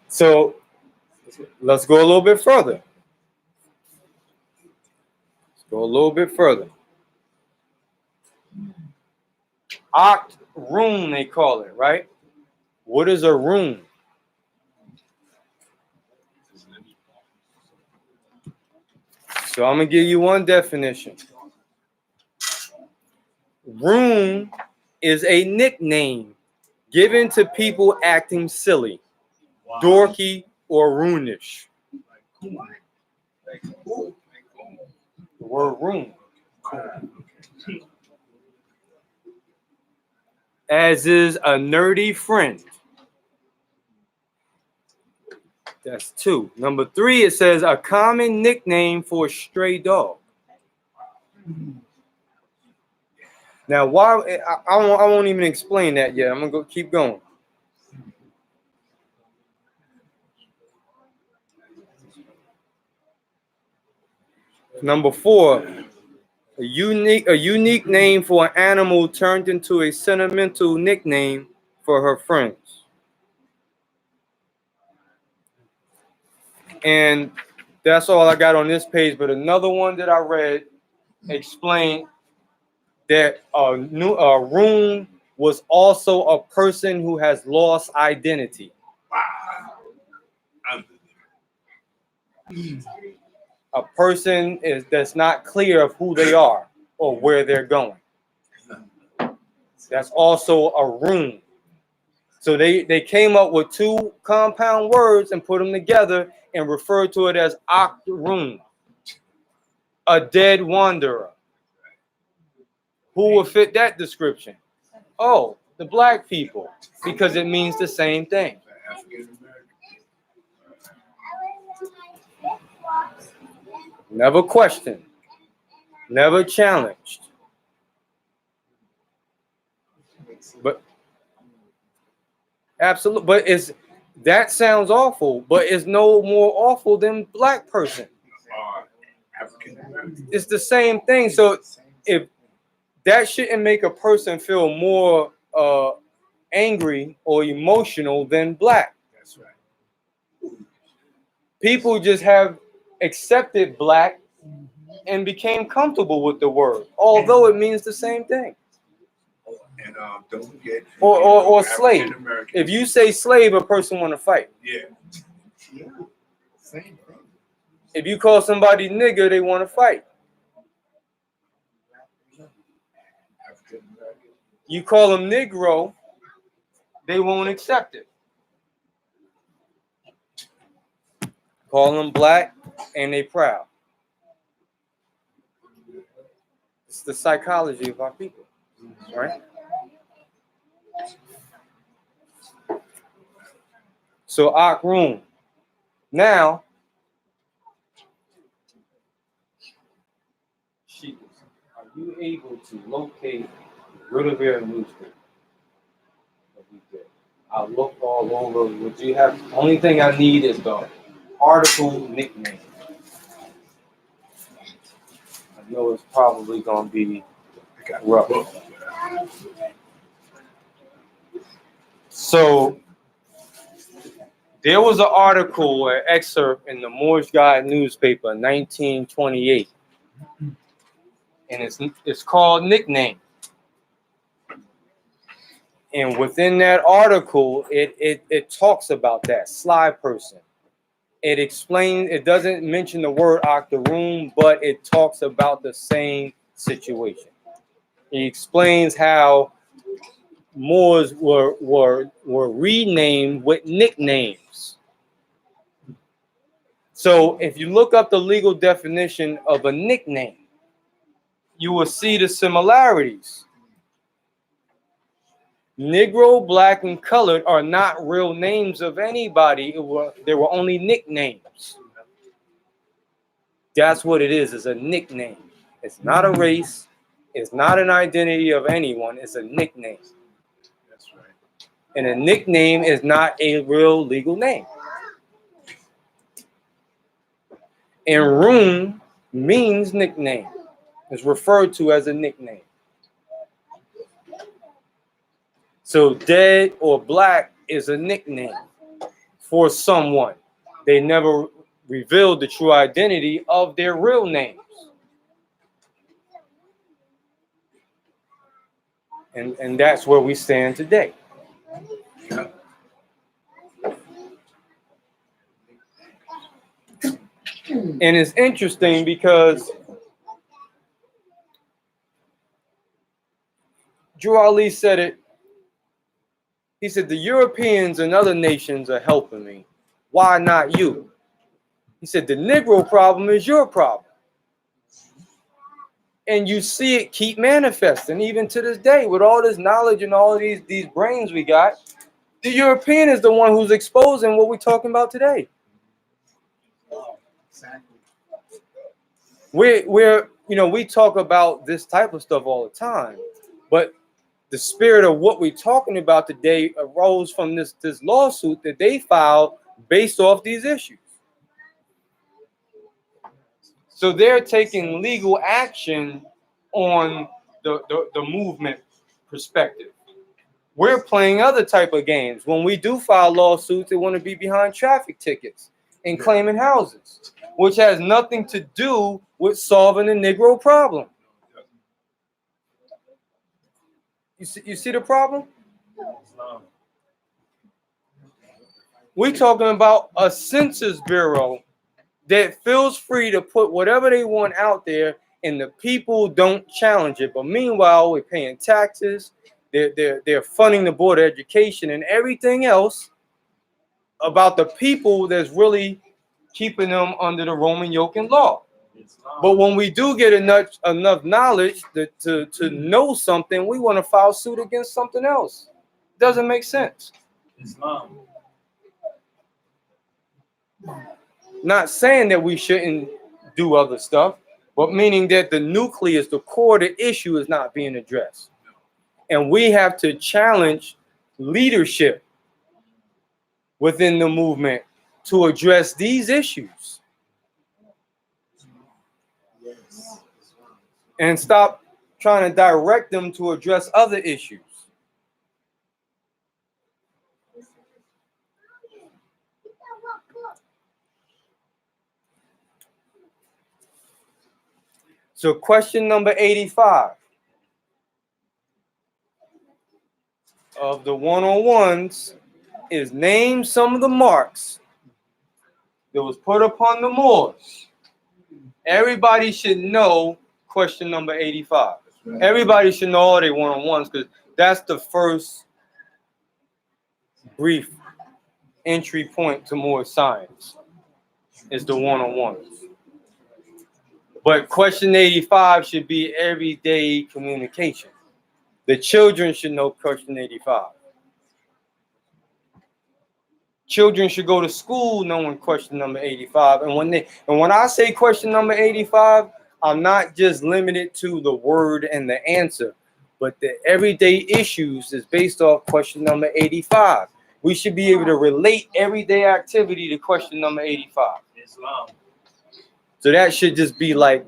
So let's go a little bit further. Go a little bit further. Oct rune, they call it, right? What is a rune? So I'm gonna give you one definition. Rune is a nickname given to people acting silly, dorky, or runish. The word rune. As is a nerdy friend. That's 2. Number 3, it says a common nickname for a stray dog. Now, why? I won't even explain that yet. I'm gonna keep going. Number 4, a unique name for an animal turned into a sentimental nickname for her friends. And that's all I got on this page. But another one that I read explained that rune was also a person who has lost identity. A person that's not clear of who they are or where they're going. That's also a rune. So they came up with 2 compound words and put them together and referred to it as octoroon, a dead wanderer. Who would fit that description? Oh, the black people, because it means the same thing. Never questioned, never challenged. But absolutely, but that sounds awful, but it's no more awful than black person. It's the same thing. So if that shouldn't make a person feel more angry or emotional than black. That's right. People just have accepted black and became comfortable with the word, although it means the same thing. And don't forget. Or slave. If you say slave, a person want to fight. Yeah. Same thing. If you call somebody nigger, they want to fight. You call them Negro, they won't accept it. Call them black, and they proud. It's the psychology of our people, right? So Akroon. Now, are you able to locate the Riverview newspaper? I'll look all over. Would you have? Only thing I need is the article nickname. I know it's probably gonna be rough. So there was an article, an excerpt in the Moorish Guide newspaper, 1928, and it's called Nickname. And within that article, it talks about that sly person. It explains, it doesn't mention the word octoroon, but it talks about the same situation. It explains how Moors were renamed with nicknames. So if you look up the legal definition of a nickname, you will see the similarities. Negro, black, and colored are not real names of anybody. They were only nicknames. That's what it is. It's a nickname. It's not a race. It's not an identity of anyone. It's a nickname. That's right. And a nickname is not a real legal name. And rune means nickname. It's referred to as a nickname. So dead or black is a nickname for someone. They never revealed the true identity of their real names. And that's where we stand today. And it's interesting because Drew Ali said it. He said, the Europeans and other nations are helping me. Why not you? He said, the Negro problem is your problem. And you see it keep manifesting even to this day with all this knowledge and all of these brains we got. The European is the one who's exposing what we're talking about today. Exactly. We're we talk about this type of stuff all the time, but the spirit of what we're talking about today arose from this lawsuit that they filed based off these issues. So they're taking legal action on the movement perspective. We're playing other type of games. When we do file lawsuits, they want to be behind traffic tickets and claiming houses, which has nothing to do with solving the Negro problem. You see the problem? We're talking about a Census Bureau that feels free to put whatever they want out there, and the people don't challenge it. But meanwhile, we're paying taxes. They're funding the Board of Education and everything else about the people that's really keeping them under the Roman yoke and law. But when we do get enough knowledge to know something, we want to file suit against something else. Doesn't make sense. Islam. Not saying that we shouldn't do other stuff, but meaning that the nucleus, the core of the issue is not being addressed. And we have to challenge leadership within the movement to address these issues. Yes. And stop trying to direct them to address other issues. So question number 85 of the one-on-ones is name some of the marks that was put upon the Moors. Everybody should know question number 85. Everybody should know all their one-on-ones because that's the first brief entry point to more science is the one-on-ones. But question 85 should be everyday communication. The children should know question 85. Children should go to school knowing question number 85. And when I say question number 85, I'm not just limited to the word and the answer, but the everyday issues is based off question number 85. We should be able to relate everyday activity to question number 85. Islam. So that should just be like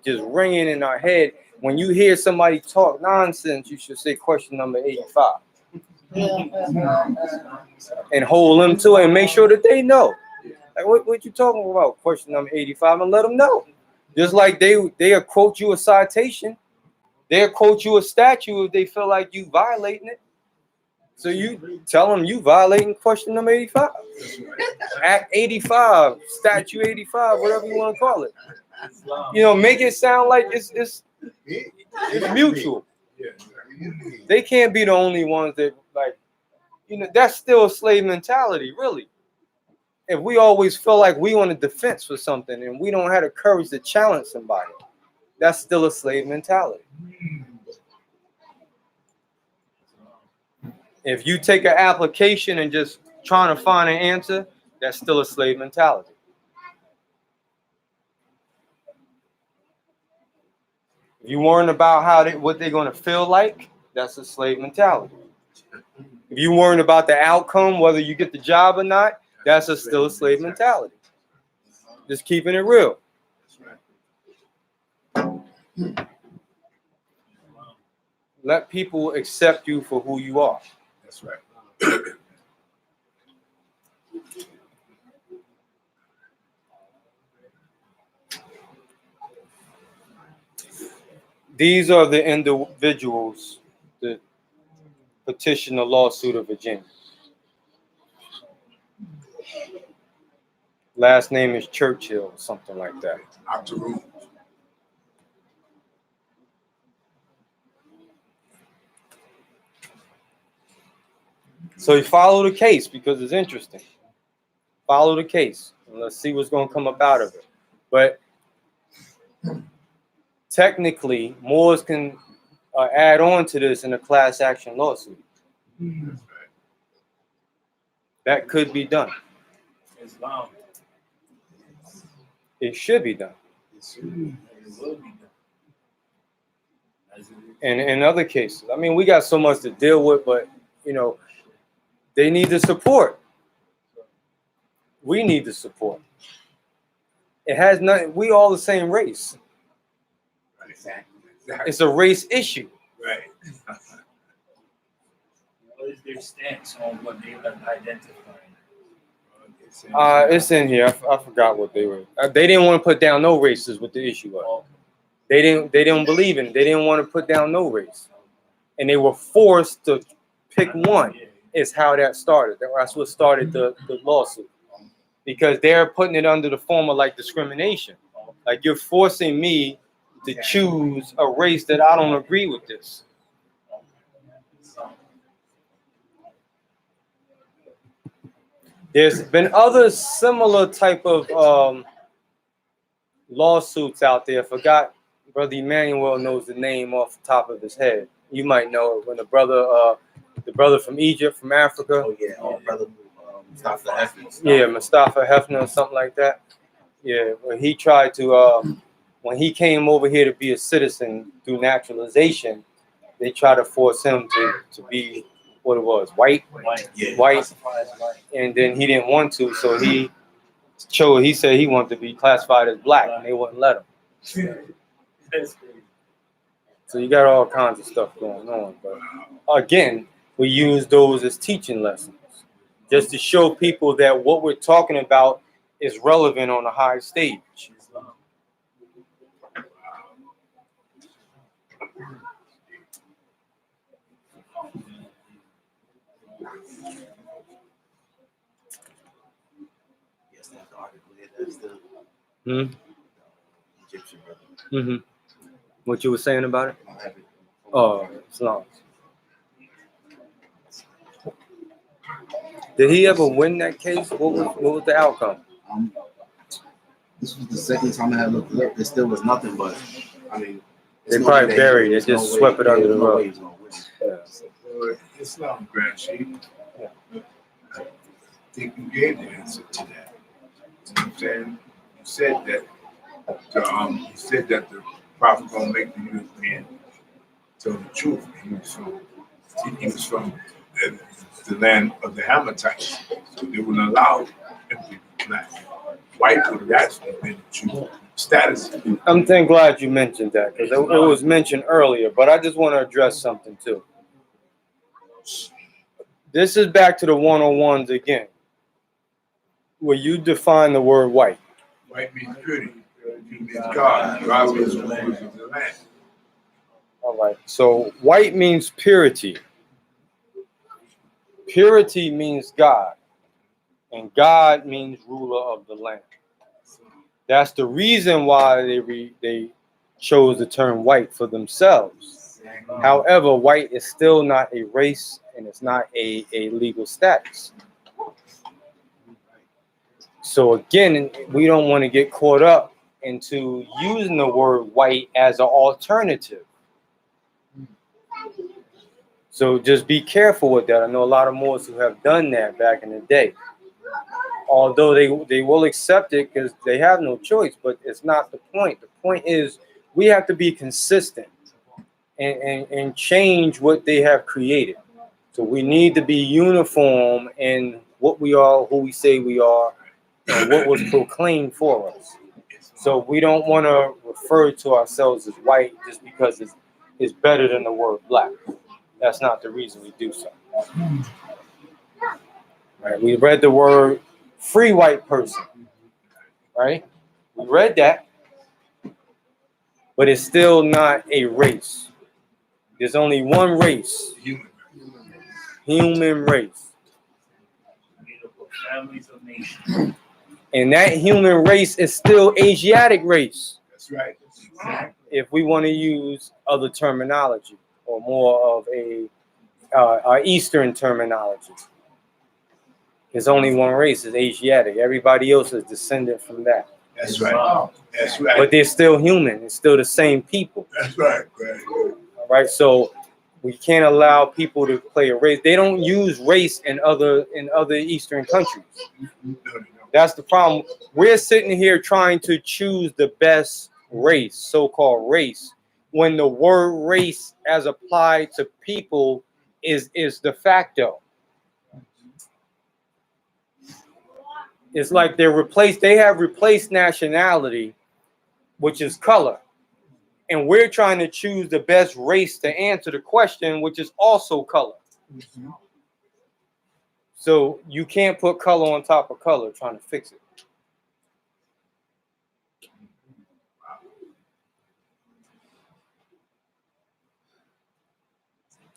just ringing in our head. When you hear somebody talk nonsense, you should say question number 85. And hold them to it and make sure that they know. Like, what you talking about? Question number 85, and let them know. Just like they'll quote you a citation. They'll quote you a statute if they feel like you violating it. So you tell them you violating question number 85. Act 85, statute 85, whatever you want to call it. Make it sound like it's mutual. They can't be the only ones that that's still a slave mentality, really. If we always feel like we on the defense for something and we don't have the courage to challenge somebody, that's still a slave mentality. If you take an application and just trying to find an answer, that's still a slave mentality. If you worrying about what they're going to feel like, that's a slave mentality. If you worrying about the outcome, whether you get the job or not, that's still a slave mentality. Just keeping it real. Let people accept you for who you are. That's right. These are the individuals that petitioned the lawsuit of Virginia. Last name is Churchill, something like that. Octoroon. So you follow the case because it's interesting. Follow the case and let's see what's going to come up out of it. But technically, Moors can add on to this in a class action lawsuit. That could be done. Islam. It should be done. It will be done. And in other cases, I mean, we got so much to deal with, but you know, they need the support. We need the support. It has nothing. We all the same race. Exactly. It's a race issue. Right. What is their stance on what they have identified? It's in here. I forgot what they were. They didn't want to put down no races with the issue of. They didn't believe in it. They didn't want to put down no race, and they were forced to pick one. Is how that started. That's what started the lawsuit, because they're putting it under the form of like discrimination. Like you're forcing me to choose a race that I don't agree with this. There's been other similar type of lawsuits out there. I forgot, Brother Emmanuel knows the name off the top of his head. You might know it when the brother from Egypt, from Africa. Oh yeah, brother Mustafa Hefner. Yeah, Mustafa Hefner or something like that. Yeah, when he tried to, when he came over here to be a citizen through naturalization, they tried to force him to be what it was, white, and then he didn't want to, so he said he wanted to be classified as black, and they wouldn't let him. So you got all kinds of stuff going on, but again, we use those as teaching lessons, just to show people that what we're talking about is relevant on a high stage. Yes, that's the article. That's the Hmm? Egyptian brother. Mm-hmm. What you were saying about it? I don't have it. Oh, Islam. Did he ever win that case? What was the outcome? This was the second time I had looked it up. There still was nothing, but I mean, They probably buried it, just swept it under the rug. Well, Islam, Grand Chief. I think you gave the answer to that. You know what I'm saying? You said that the prophet gonna make the European tell the truth. He was from the land of the Hammatites, so they wouldn't allow him to be black. White would have actually been the true status. I'm glad you mentioned that, because it was mentioned earlier, but I just want to address something too. This is back to the 101s again, where you define the word white. White means pretty. It means God. God is the rulers of the land. All right. So white means purity. Purity means God, and God means ruler of the land. That's the reason why they chose the term white for themselves. However, white is still not a race, and it's not a legal status. So again, we don't want to get caught up into using the word white as an alternative. So just be careful with that. I know a lot of Moors who have done that back in the day. Although they will accept it because they have no choice, but it's not the point. The point is we have to be consistent and change what they have created. So we need to be uniform in what we are, who we say we are, and what was proclaimed for us. So we don't want to refer to ourselves as white just because it's better than the word black. That's not the reason we do so. Right? We read the word free white person. Right? We read that. but it's still not a race. There's only one race, Human. human race. Made up of families of nations. And that human race is still Asiatic race, That's right. if we want to use other terminology or more of a Eastern terminology. There's only one race, is Asiatic. Everybody else is descended from that. That's right. That's right. But they're still human. It's still the same people. That's right. Right. All right. So we can't allow people to play a race. They don't use race in other Eastern countries. No. That's the problem. We're sitting here trying to choose the best race, so-called race, when the word race as applied to people is de facto. It's like they have replaced nationality, which is color. And we're trying to choose the best race to answer the question, which is also color. So you can't put color on top of color trying to fix it.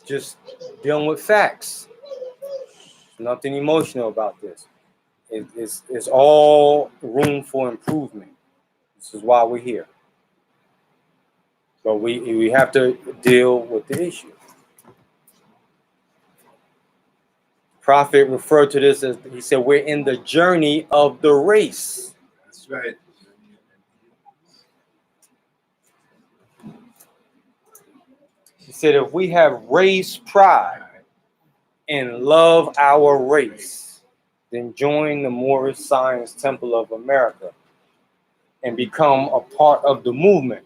Just dealing with facts. Nothing emotional about this. It's all room for improvement. This is why we're here. But we have to deal with the issue. Prophet referred to this as, he said, we're in the journey of the race. That's right. He said, if we have race pride and love our race, then join the Moorish Science Temple of America and become a part of the movement.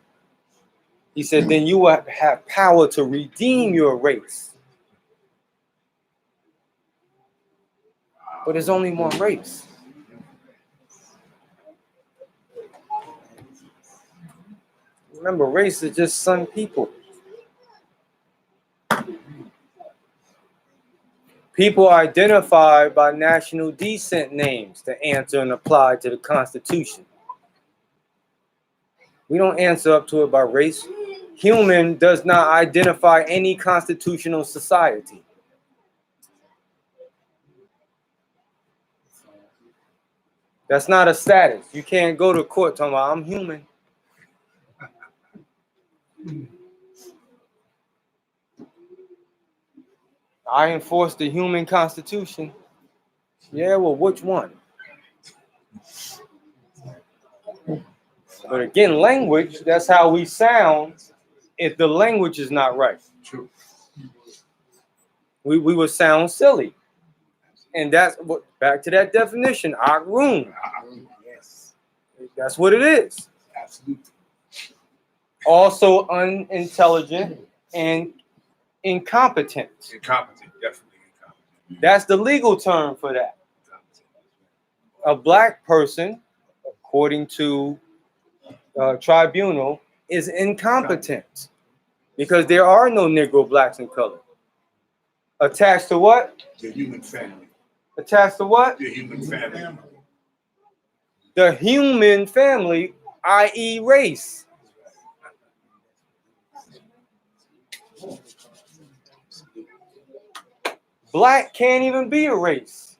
He said, then you will have power to redeem your race. But there's only one race. Remember, race is just some people. People are identified by national descent names to answer and apply to the Constitution. We don't answer up to it by race. Human does not identify any constitutional society. That's not a status. You can't go to court talking about, I'm human. I enforce the human constitution. Yeah, well, which one? But again, language, that's how we sound if the language is not right. True. We would sound silly. And that's what, back to that definition, akroon. Yes. That's what it is. Absolutely. Also unintelligent and incompetent. Incompetent. Definitely incompetent. That's the legal term for that. A black person, according to tribunal, is incompetent because there are no Negro, blacks, and color. Attached to what? The human family. Attached to what? The human family. The human family, i.e. race. Black can't even be a race.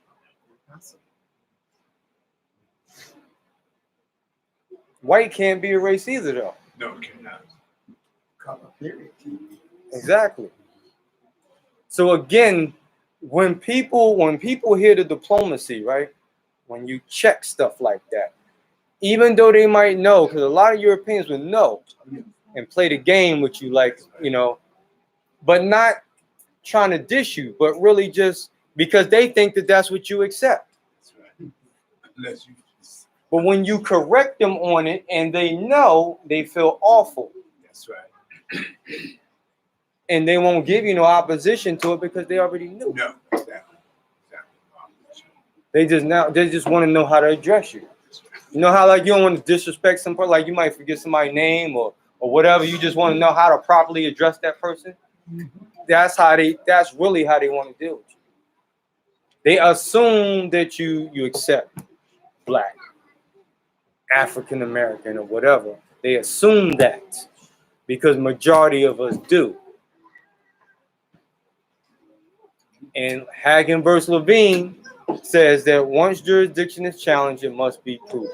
White can't be a race either, though. No, it cannot. Exactly. So again, when people hear the diplomacy, right? When you check stuff like that, even though they might know, because a lot of Europeans would know and play the game with you, like, you know, but not trying to dish you, but really just because they think that that's what you accept. That's right. Unless you. But when you correct them on it and they know, they feel awful. That's right. And they won't give you no opposition to it because they already knew. No, exactly. They just want to know how to address you. You know how, like, you don't want to disrespect somebody, like you might forget somebody's name or whatever. You just want to know how to properly address that person. That's really how they want to deal with you. They assume that you accept black, African American, or whatever. They assume that. because majority of us do. And Hagen versus Levine says that once jurisdiction is challenged, it must be proven.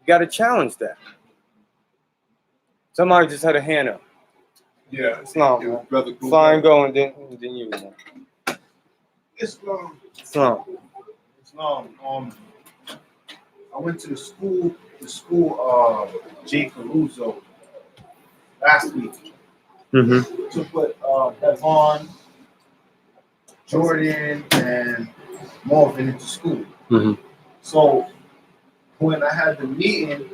You got to challenge that. Somebody just had a hand up. Yeah. Islam, It was man. Brother Cool. Fine, go and then you, man. Islam. Islam. I went to the school Jay Caruso last week Mm-hmm. to put Devon, Jordan, and Marvin into school. Mm-hmm. So when I had the meeting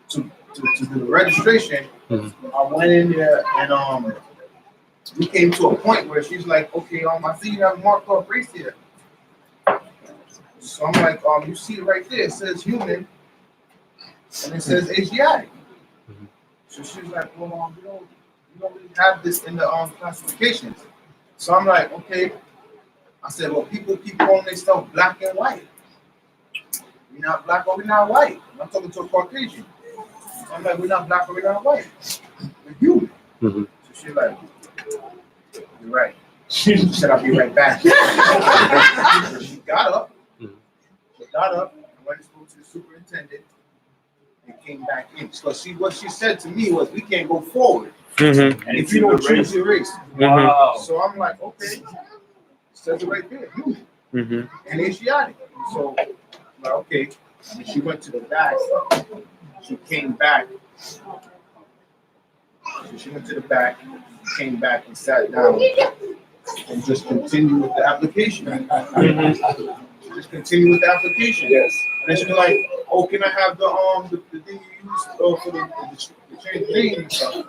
to do the registration, I went in there and we came to a point where she's like, okay, I see you have marked off race here. So I'm like, you see it right there, it says human and it says Asiatic. So she's like, well, we don't really have this in the classifications. So I'm like, okay. I said, well, people keep calling themselves black and white. We're not black or we're not white. I'm talking to a Caucasian. I'm like, we're not black or we're not white. We're human. Mm-hmm. So she's like, you're right. She said, I'll be right back. So she got up. Went to spoke to the superintendent, and came back in. So what she said to me was, we can't go forward. Mm-hmm. And if you don't choose your race. Wow. So I'm like, okay. It says it right there, human. Mm-hmm. And Asiatic. So I'm like, okay. And she went to the back. She came back. So she went to the back, came back and sat down and just continued with the application. Mm-hmm. Just continue with the application. Yes. And then she was like, oh, can I have the thing you used for the change the name and stuff?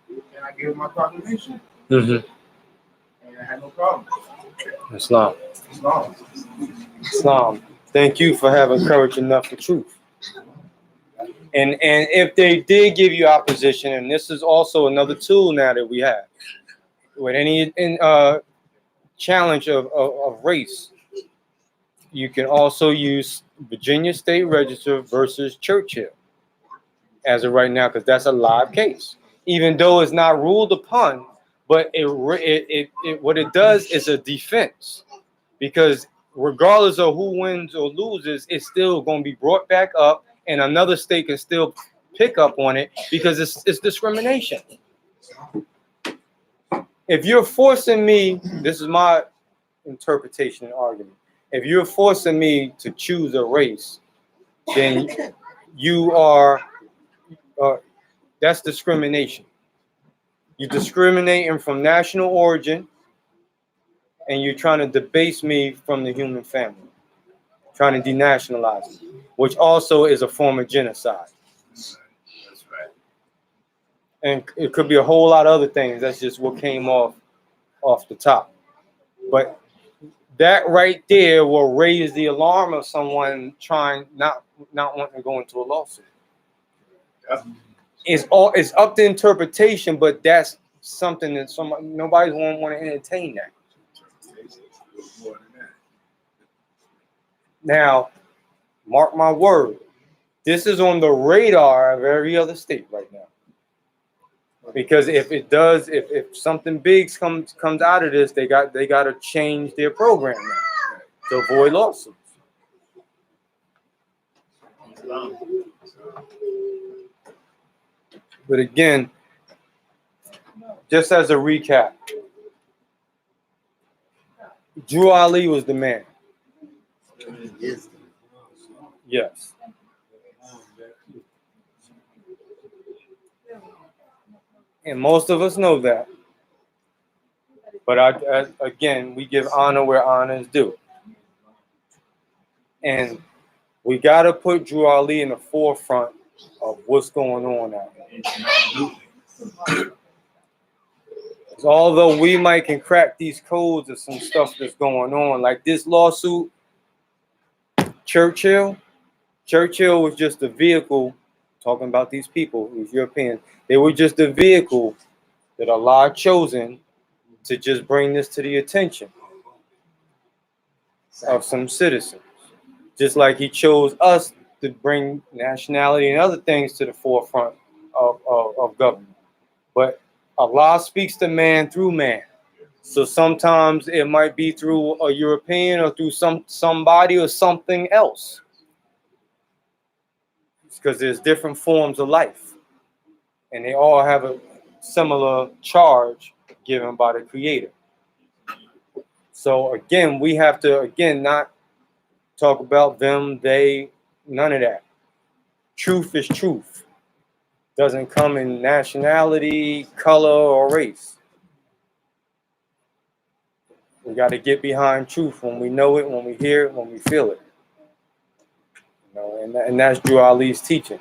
And I gave her my proclamation. Mm-hmm. And I had no problem. Islam. Islam. Islam. Thank you for having courage enough for truth. And if they did give you opposition, and this is also another tool now that we have, with any challenge of race, you can also use Virginia State Register versus Churchill as of right now, because that's a live case. Even though it's not ruled upon, but what it does is a defense, because regardless of who wins or loses, it's still going to be brought back up, and another state can still pick up on it because it's discrimination. If you're forcing me, this is my interpretation and argument. If you're forcing me to choose a race, then you are, that's discrimination. You're discriminating from national origin, and you're trying to debase me from the human family, trying to denationalize me, which also is a form of genocide. That's right. And it could be a whole lot of other things. That's just what came off the top. But that right there will raise the alarm of someone trying not wanting to go into a lawsuit. Yep. It's up to interpretation, but that's something that nobody's won't want to entertain that. More than that. Now, mark my word, this is on the radar of every other state right now. Because if something big comes out of this, they got to change their program now to avoid lawsuits. But again, just as a recap, Drew Ali was the man. Yes. And most of us know that. But again, we give honor where honor is due. And we got to put Drew Ali in the forefront of what's going on out there. Although we might can crack these codes of some stuff that's going on, like this lawsuit, Churchill was just a vehicle, talking about these people, these Europeans, they were just a vehicle that Allah chosen to just bring this to the attention of some citizens. Just like he chose us to bring nationality and other things to the forefront of government. But Allah speaks to man through man. So sometimes it might be through a European or through somebody or something else. Because there's different forms of life. And they all have a similar charge given by the Creator. So again, we have to, not talk about them, they, none of that. Truth is truth. Doesn't come in nationality, color, or race. We got to get behind truth when we know it, when we hear it, when we feel it. You know, and that's Drew Ali's teachings.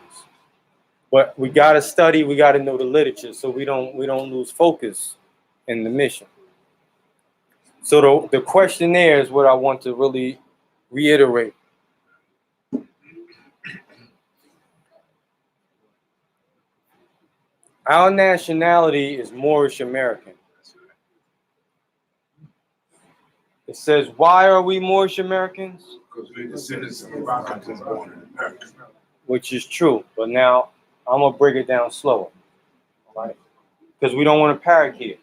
But we got to study, we got to know the literature so we don't lose focus in the mission. So the question there is what I want to really reiterate. Our nationality is Moorish American. It says, why are we Moorish Americans? Because we're descendants of Moroccans born in America. Which is true, but now I'm gonna break it down slower, right? Because we don't want to parakeet it.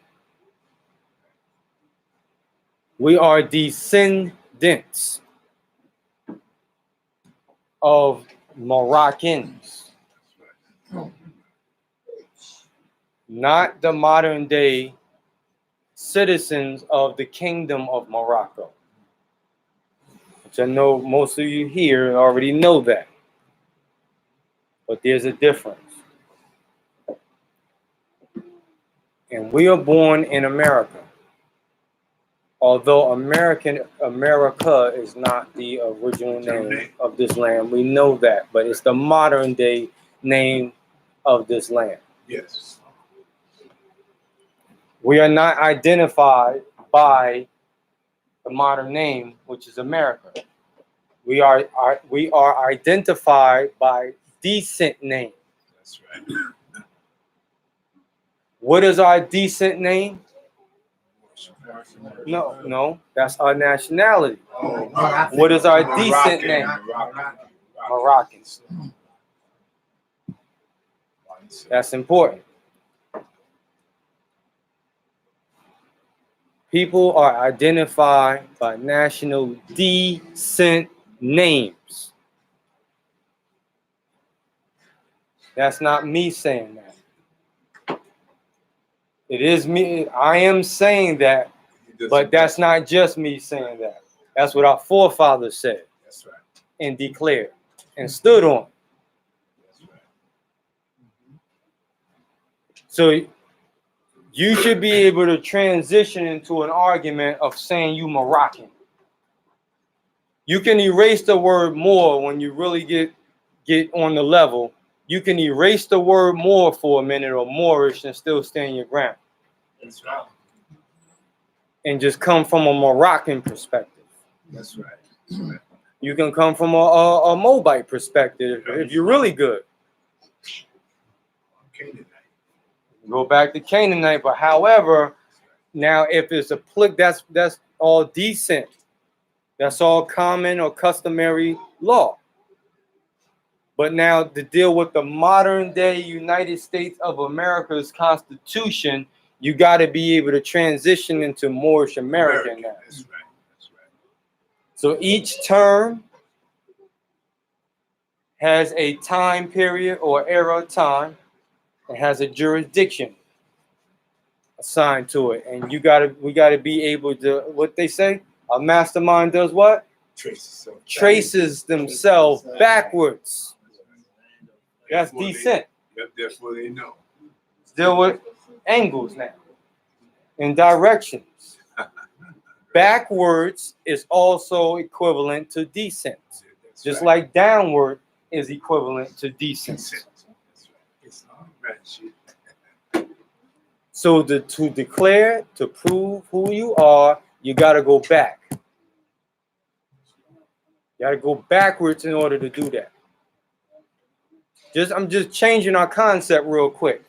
We are descendants of Moroccans, not the modern day citizens of the Kingdom of Morocco, which I know most of you here already know that. But there's a difference. And we are born in America. Although America is not the original name of this land, we know that, but it's the modern day name of this land. Yes. We are not identified by the modern name, which is America. We are identified by decent name. That's right. What is our decent name? No, that's our nationality. Oh, What is our decent name? Moroccans. That's important. People are identified by national decent names. That's not me saying that. It is me. I am saying that, but that's not just me saying that. That's what our forefathers said. That's right. And declared and stood on. That's right. So you should be able to transition into an argument of saying you Moroccan. You can erase the word more when you really get on the level. You can erase the word more for a minute or Moorish and still stand your ground. That's right. And just come from a Moroccan perspective. That's right. That's right. You can come from a Moabite perspective if you're really good. Canaanite. Go back to Canaanite, but however, now if it's that's all decent. That's all common or customary law. But now to deal with the modern day United States of America's Constitution, you got to be able to transition into Moorish American now. That's right. That's right. So each term has a time period or era of time. It has a jurisdiction assigned to it, and we gotta be able to, what they say, a mastermind does what? Traces themselves backwards. That's decent. Yep, therefore they know. Deal with angles now and directions. Backwards is also equivalent to descent, just like downward is equivalent to descent. It's all right, shit. So to declare, to prove who you are, you got to go back. You got to go backwards in order to do that. I'm just changing our concept real quick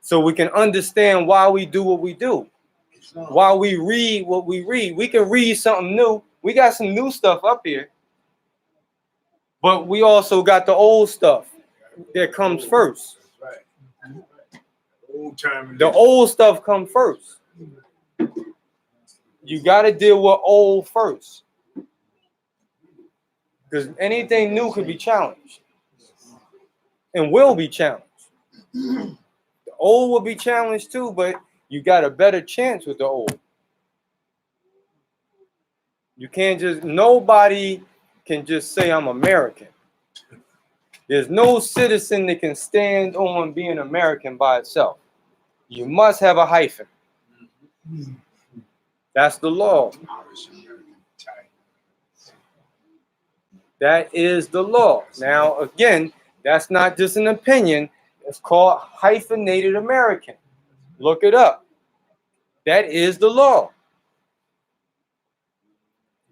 so we can understand why we do what we do. Why we read what we read. We can read something new. We got some new stuff up here. But we also got the old stuff that comes first. That's right. Old time. The old stuff come first. You got to deal with old first. Because anything new could be challenged and will be challenged. The old will be challenged too, but you got a better chance with the old. You can't just, nobody can just say I'm American. There's no citizen that can stand on being American by itself. You must have a hyphen. That's the law. That is the law. Now, again, that's not just an opinion. It's called hyphenated American. Look it up. That is the law.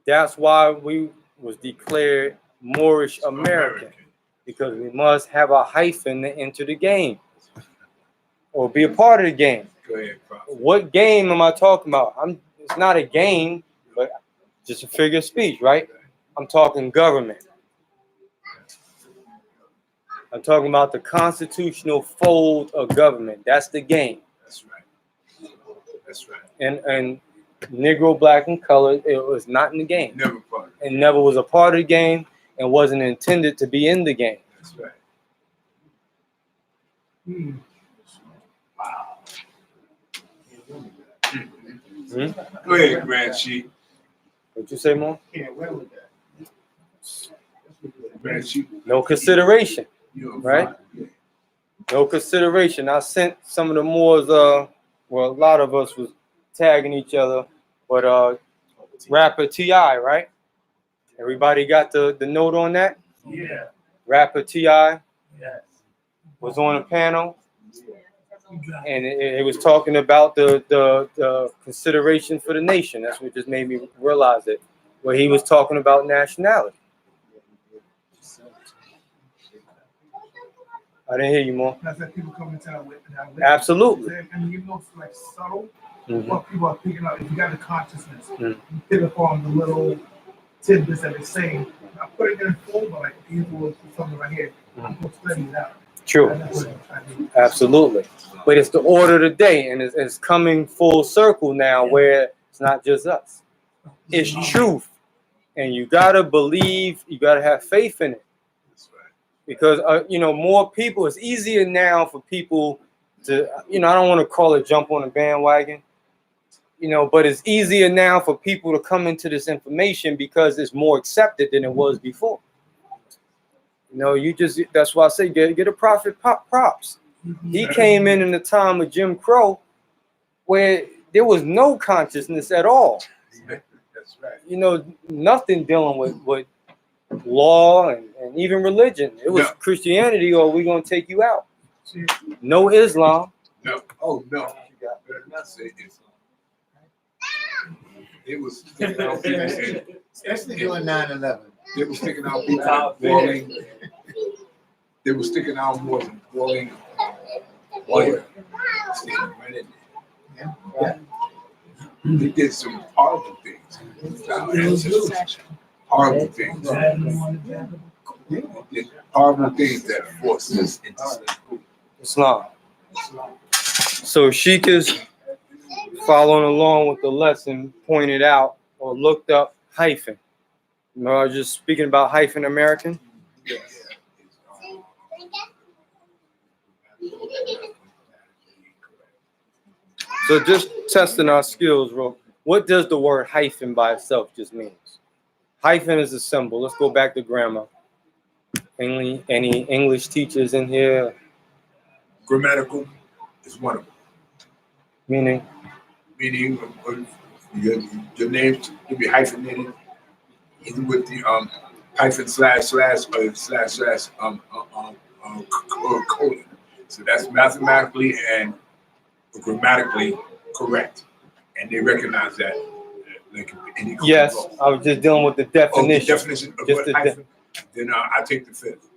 That's why we was declared Moorish American, because we must have a hyphen to enter the game or be a part of the game. Go ahead, Prophet. What game am I talking about? It's not a game, but just a figure of speech, right? I'm talking government. I'm talking about the constitutional fold of government. That's the game. That's right. That's right. And Negro, black, and colored, it was not in the game. Never part. It never was a part of the game and wasn't intended to be in the game. That's right. Wow. Go ahead, Grand Chief. What'd you say, Mo? Yeah, where was that? Grand Chief. No consideration, You're right? fine. No consideration. I sent some of the Moors, well, a lot of us was tagging each other, but rapper T.I., right? Everybody got the note on that? Yeah. Rapper T.I. Yes. was on a panel, You got it. and it was talking about the consideration for the nation. That's what just made me realize it, where he was talking about nationality. I didn't hear you, Mo. That's that people come into that with. Absolutely. And you know, it's like subtle. Mhm. What people are picking up, if you got the consciousness, Mhm. you pick up on the little tidbits that they're saying. I put it in full, but like, here's something right here. I'm going to study it out. True. And that's what I'm trying to do. Absolutely. But it's the order of the day, and it's coming full circle now where it's not just us. It's truth. And you got to believe, you got to have faith in it. That's right. Because, more people, it's easier now for people to, I don't want to call it jump on a bandwagon, but it's easier now for people to come into this information because it's more accepted than it was before. That's why I say get a prophet props. He came in the time of Jim Crow where there was no consciousness at all. That's right. Nothing dealing with law and even religion. It was No. Christianity or we're going to take you out. No Islam. No. Oh, no. You better not say Islam. It was sticking out people and Especially during 9/11. they were sticking out people and boiling. They were sticking out more than boiling oil. Sticking right in there. Yeah. They did some horrible things. Horrible things. They did horrible things that forced us into slavery. Islam. So Sheik is following along with the lesson, pointed out or looked up hyphen. I was just speaking about hyphen American. Yes. So just testing our skills, bro. What does the word hyphen by itself just means? Hyphen is a symbol. Let's go back to grammar. Any English teachers in here? Grammatical is one of them. Meaning? Meaning your name to be hyphenated, either with the hyphen slash or slash colon. So that's mathematically and grammatically correct, and they recognize that. Any Yes, I was just dealing with the definition. Oh, the definition of Just what the hyphen. Then I take the fifth.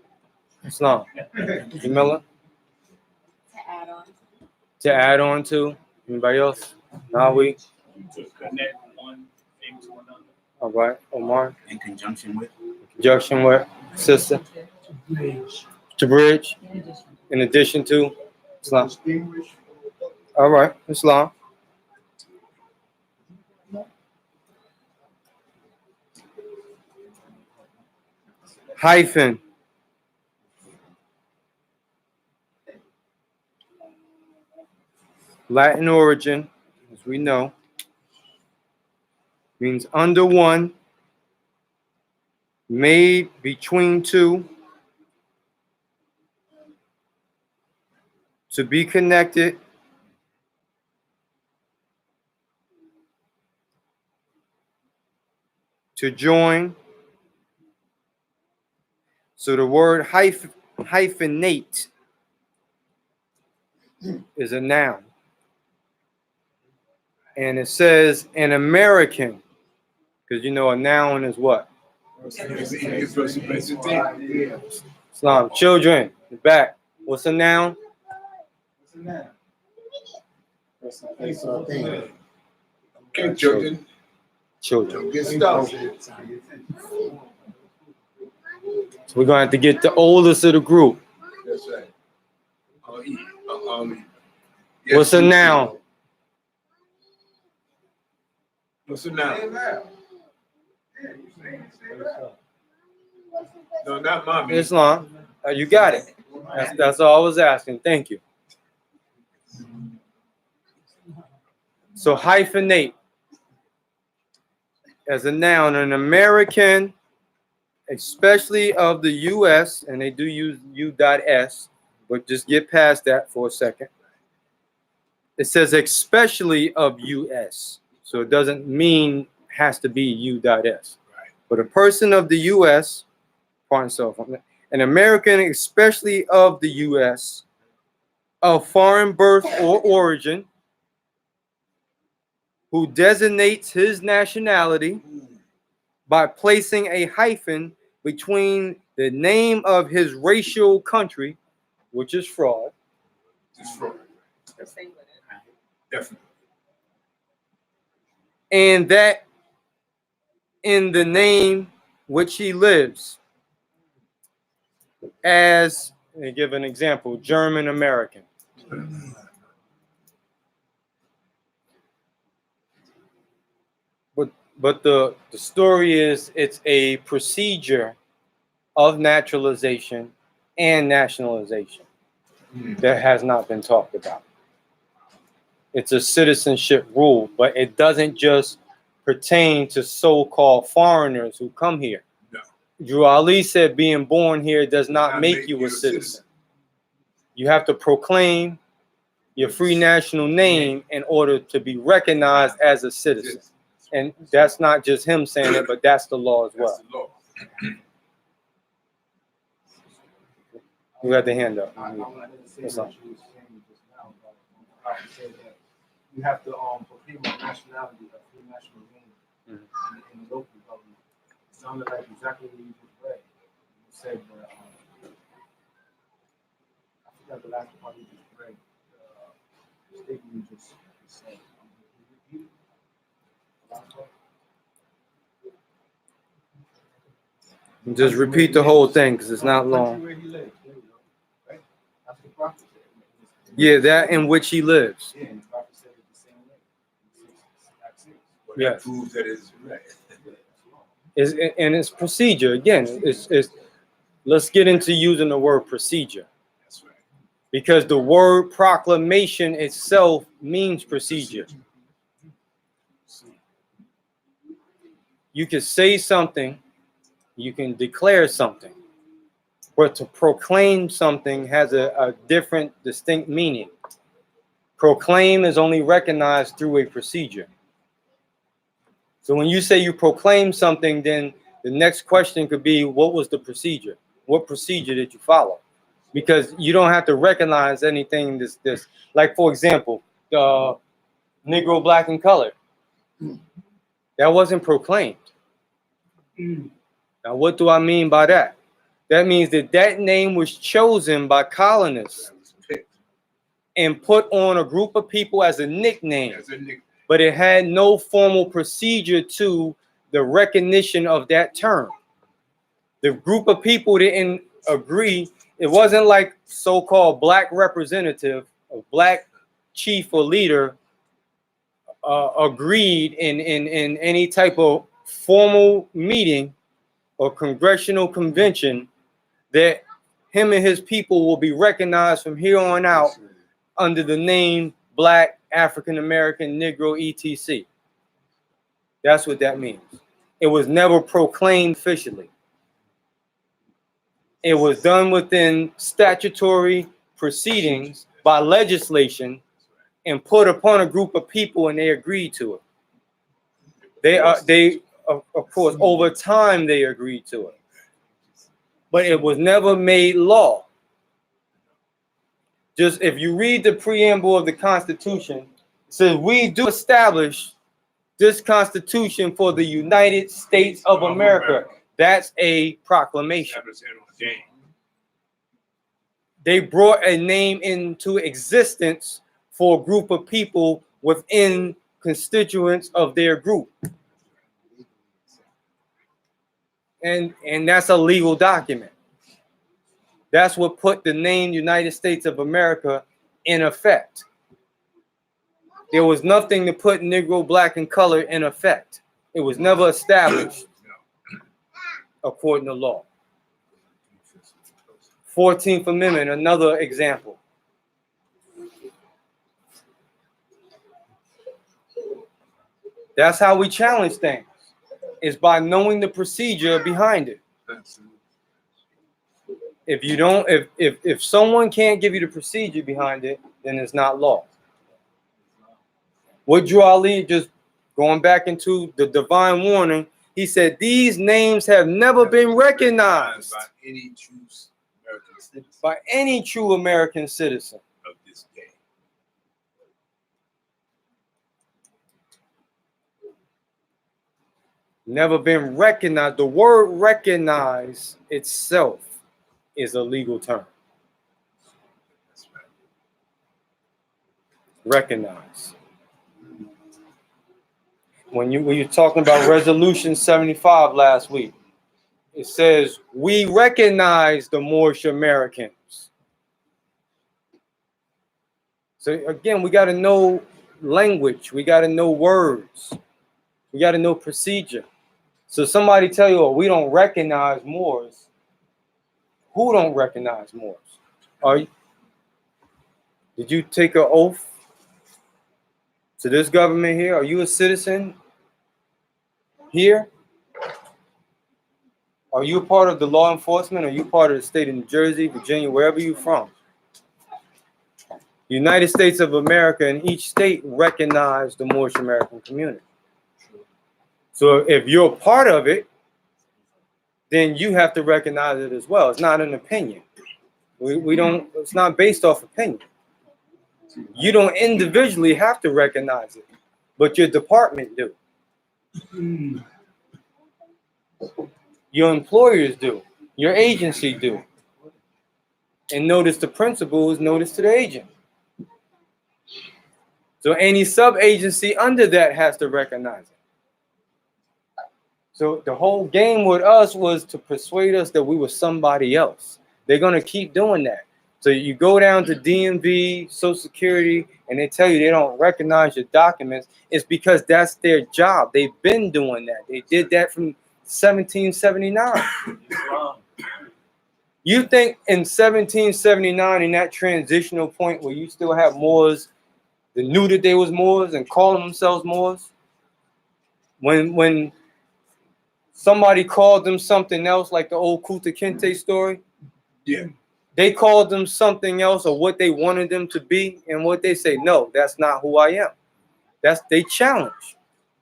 Islam. Jamila? To add on. To add on to? Anybody else? Nawi? To connect one thing to another. All right. Omar? In conjunction with. Conjunction with? Sister? Bridge. To bridge? In addition to? Islam. Distinguish All right, Islam. Hyphen. Latin origin, as we know, means under one, made between two, to be connected, to join. So the word hyphenate is a noun. And it says an American, because you know a noun is what? Islam. Children, back. What's a noun? Place or thing. Okay, children. Children. Get stuff. So we're gonna have to get the oldest of the group. That's right. What's a noun? What's a noun? No, not mommy. Islam. You got it. That's all I was asking. Thank you. So hyphenate as a noun, an American, especially of the U.S., and they do use U.S, but just get past that for a second. It says especially of U.S., so it doesn't mean has to be U.S. But a person of the U.S., pardon self, an American, especially of the U.S., of foreign birth or origin, who designates his nationality by placing a hyphen between the name of his racial country, which is fraud. It's fraud. Definitely. And that in the name which he lives. As, let me give an example, German American. But the story is it's a procedure of naturalization and nationalization that has not been talked about. It's a citizenship rule, but it doesn't just pertain to so-called foreigners who come here. No. Drew Ali said being born here does not make you a citizen. You have to proclaim your free national name in order to be recognized as a citizen. And that's not just him saying it, but that's the law as well. You got the hand up. I wanted to say what you were saying just now about how you said that you have to proclaim a nationality, a free national name in the local government. It sounded like exactly what you just read. You said that I forgot the last part you just read. The statement you just said. Repeat it? Just repeat the whole thing because it's not long. Where he lives. There you go. Right? That's the prophet said. Yeah, that in which he lives. Yeah, and the prophet said it the same way. Acts 6. Well, that proves that it's right. And it's procedure. Again, it's let's get into using the word procedure. That's right. Because the word proclamation itself means procedure. You can say something, you can declare something, but to proclaim something has a different, distinct meaning. Proclaim is only recognized through a procedure. So when you say you proclaim something, then the next question could be, what was the procedure? What procedure did you follow? Because you don't have to recognize anything this. Like, for example, the Negro, black, and colored. That wasn't proclaimed. Now, what do I mean by that? That means that name was chosen by colonists and put on a group of people as a nickname. But it had no formal procedure to the recognition of that term. The group of people didn't agree. It wasn't like so-called black representative of black chief or leader agreed in any type of formal meeting or congressional convention that him and his people will be recognized from here on out under the name Black, African American, Negro, etc. That's what that means. It was never proclaimed officially. It was done within statutory proceedings by legislation and put upon a group of people, and they agreed to it. They of course, over time they agreed to it, but it was never made law. Just if you read the preamble of the Constitution, it says we do establish this Constitution for the United States of America. That's a proclamation. They brought a name into existence for a group of people within constituents of their group. And that's a legal document. That's what put the name United States of America in effect. There was nothing to put Negro, Black, and color in effect. It was never established according to law. 14th Amendment, another example. That's how we challenge things, is by knowing the procedure behind it. If you don't, if someone can't give you the procedure behind it, then it's not law. What Drew Ali, just going back into the divine warning, he said these names have never been recognized by any true American citizen of this day. Never been recognized. The word recognize itself is a legal term. Recognize. When you were talking about Resolution 75 last week, it says we recognize the Moorish Americans. So again, we got to know language. We got to know words. We got to know procedure. So somebody tell you, oh, we don't recognize Moors. Who don't recognize Moors? Did you take an oath to this government here? Are you a citizen here? Are you a part of the law enforcement? Are you part of the state of New Jersey, Virginia, wherever you're from? United States of America and each state recognize the Moorish American community. So if you're a part of it, then you have to recognize it as well. It's not an opinion. We don't, it's not based off opinion. You don't individually have to recognize it, but your department do. Your employers do. Your agency do. And notice the principle is notice to the agent. So any sub-agency under that has to recognize it. So the whole game with us was to persuade us that we were somebody else. They're going to keep doing that. So you go down to DMV, Social Security, and they tell you they don't recognize your documents. It's because that's their job. They've been doing that. They did that from 1779. You think in 1779, in that transitional point where you still have Moors that knew that they was Moors and calling themselves Moors, when somebody called them something else, like the old Kuta Kinte story, yeah, they called them something else or what they wanted them to be, and what they say, no, that's not who I am. That's they challenge.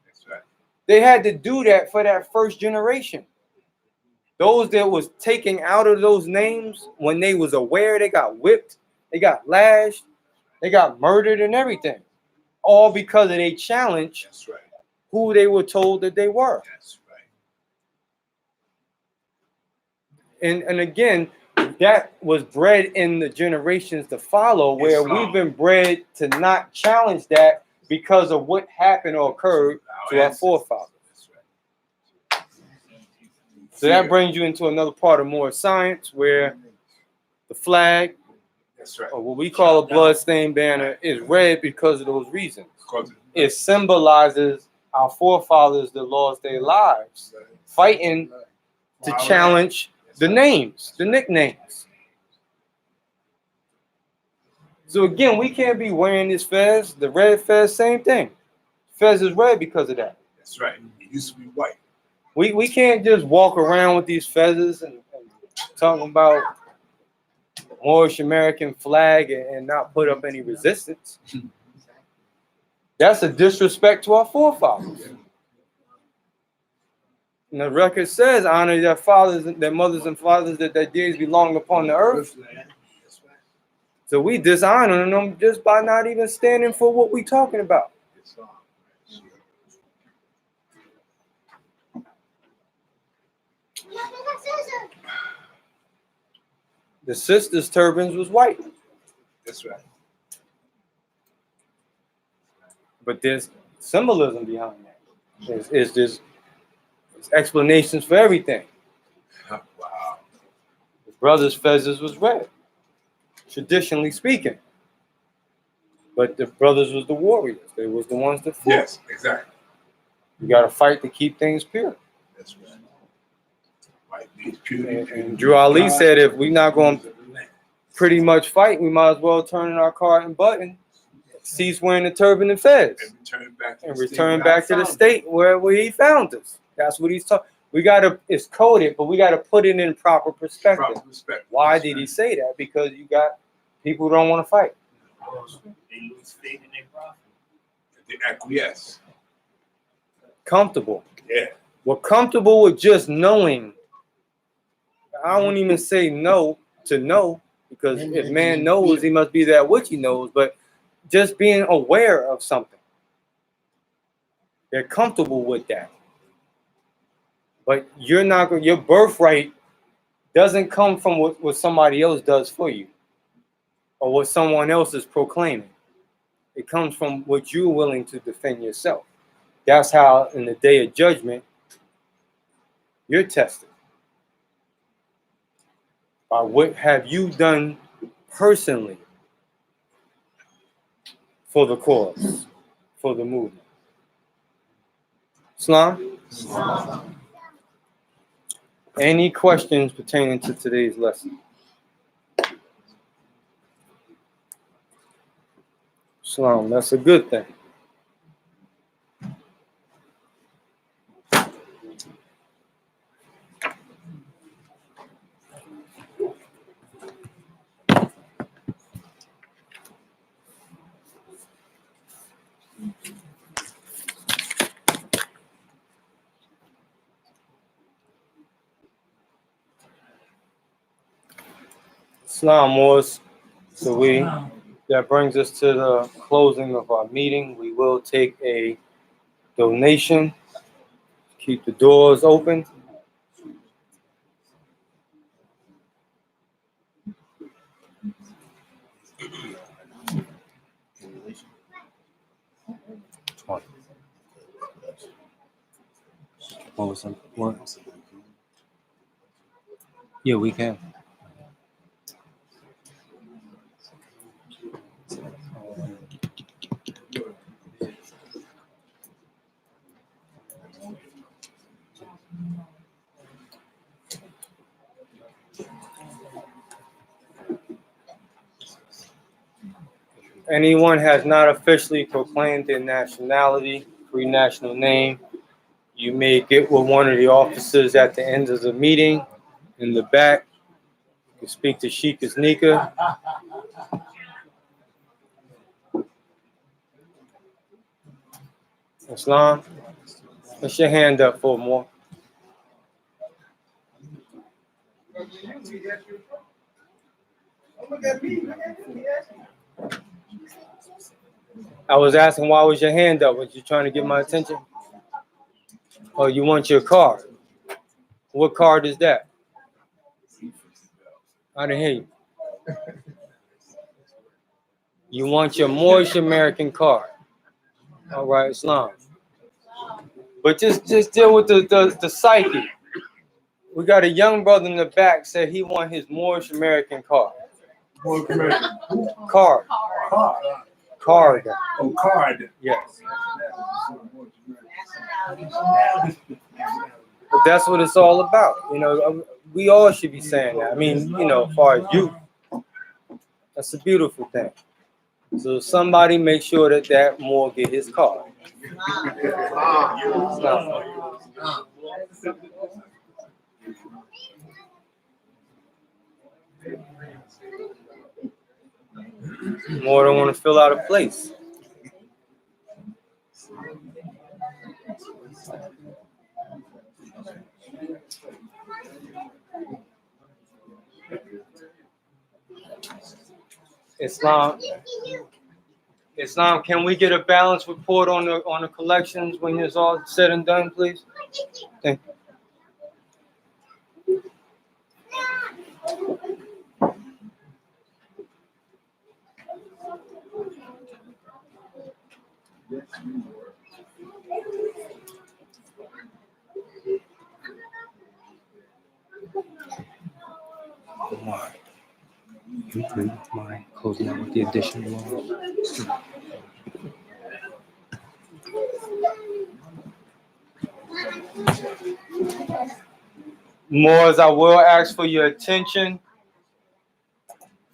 that's right. They had to do that for that first generation. Those that was taken out of those names, when they was aware, they got whipped, they got lashed, they got murdered and everything. All because of they challenge That's right. who they were told that they were. That's right. And again, that was bred in the generations to follow, where we've been bred to not challenge that because of what happened or occurred to our forefathers. So that brings you into another part of more science, where the flag, That's right. or what we call a bloodstained banner, is red because of those reasons. Because It symbolizes our forefathers that lost their lives fighting to challenge the names, the nicknames. So again, we can't be wearing this fez, the red fez, same thing. Fez is red because of that. That's right. It used to be white. We can't just walk around with these feathers and talking about Moorish American flag and not put up any resistance. That's a disrespect to our forefathers. And the record says, honor their fathers, their mothers and fathers, that their days belong upon the earth. So we dishonoring them just by not even standing for what we talking about. The sisters' turbans was white. That's right. But there's symbolism behind that. There's explanations for everything. Wow. The brothers' feathers was red, traditionally speaking. But the brothers was the warriors. They was the ones that fought. Yes, exactly. You got to fight to keep things pure. That's right. White means purity. And Drew Ali said, if we're not going to pretty much fight, we might as well turn in our car and button, cease wearing the turban and fez, and return back to the state where he found us. That's what he's talking. We gotta. It's coded, but we gotta put it in proper perspective. Why did he say that? Because you got people who don't want to fight. They lose faith in their prophet. They acquiesce. Comfortable. Yeah. We're comfortable with just knowing. I won't even say no to know, because if man knows, he must be that which he knows. But just being aware of something. They're comfortable with that. But you're not going. Your birthright doesn't come from what somebody else does for you, or what someone else is proclaiming. It comes from what you're willing to defend yourself. That's how, in the day of judgment, you're tested. By what have you done personally for the cause, for the movement? Islam? Any questions pertaining to today's lesson? Islam, that's a good thing. Islam was, so that brings us to the closing of our meeting. We will take a donation. Keep the doors open. What was that? What? Yeah, we can. Anyone has not officially proclaimed their nationality, free national name, you may get with one of the officers at the end of the meeting in the back. You can speak to Sheikh Nika. Islam, put your hand up for more. I was asking, why was your hand up? Was you trying to get my attention? Oh, you want your card? What card is that? I didn't hear you. You want your Moorish American card? All right, Islam. But just deal with the psyche. We got a young brother in the back said he want his Moorish American card. More American. Card. Card. Card. Oh, card. Yes. But that's what it's all about. You know, we all should be saying that. I mean, you know, as far as youth, that's a beautiful thing. So somebody make sure that Moore get his card. More don't want to fill out a place. Islam, can we get a balance report on the collections when it's all said and done, please? Thank you. Mind closing out with the additional laws. Moors, I will ask for your attention.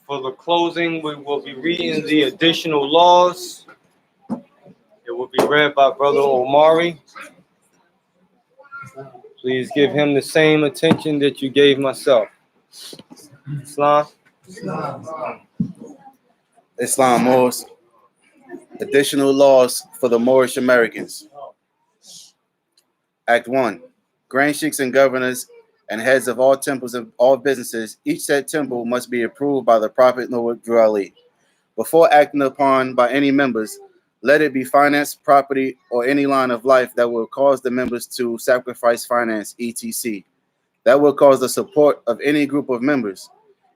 For the closing, we will be reading the additional laws. It will be read by Brother Omari. Please give him the same attention that you gave myself. Islam. Islam Moors. Additional laws for the Moorish Americans. Act 1. Grand sheikhs and governors and heads of all temples and all businesses, each said temple must be approved by the Prophet Noah Drew Ali. Before acting upon by any members, let it be finance, property, or any line of life that will cause the members to sacrifice finance, etc. That will cause the support of any group of members.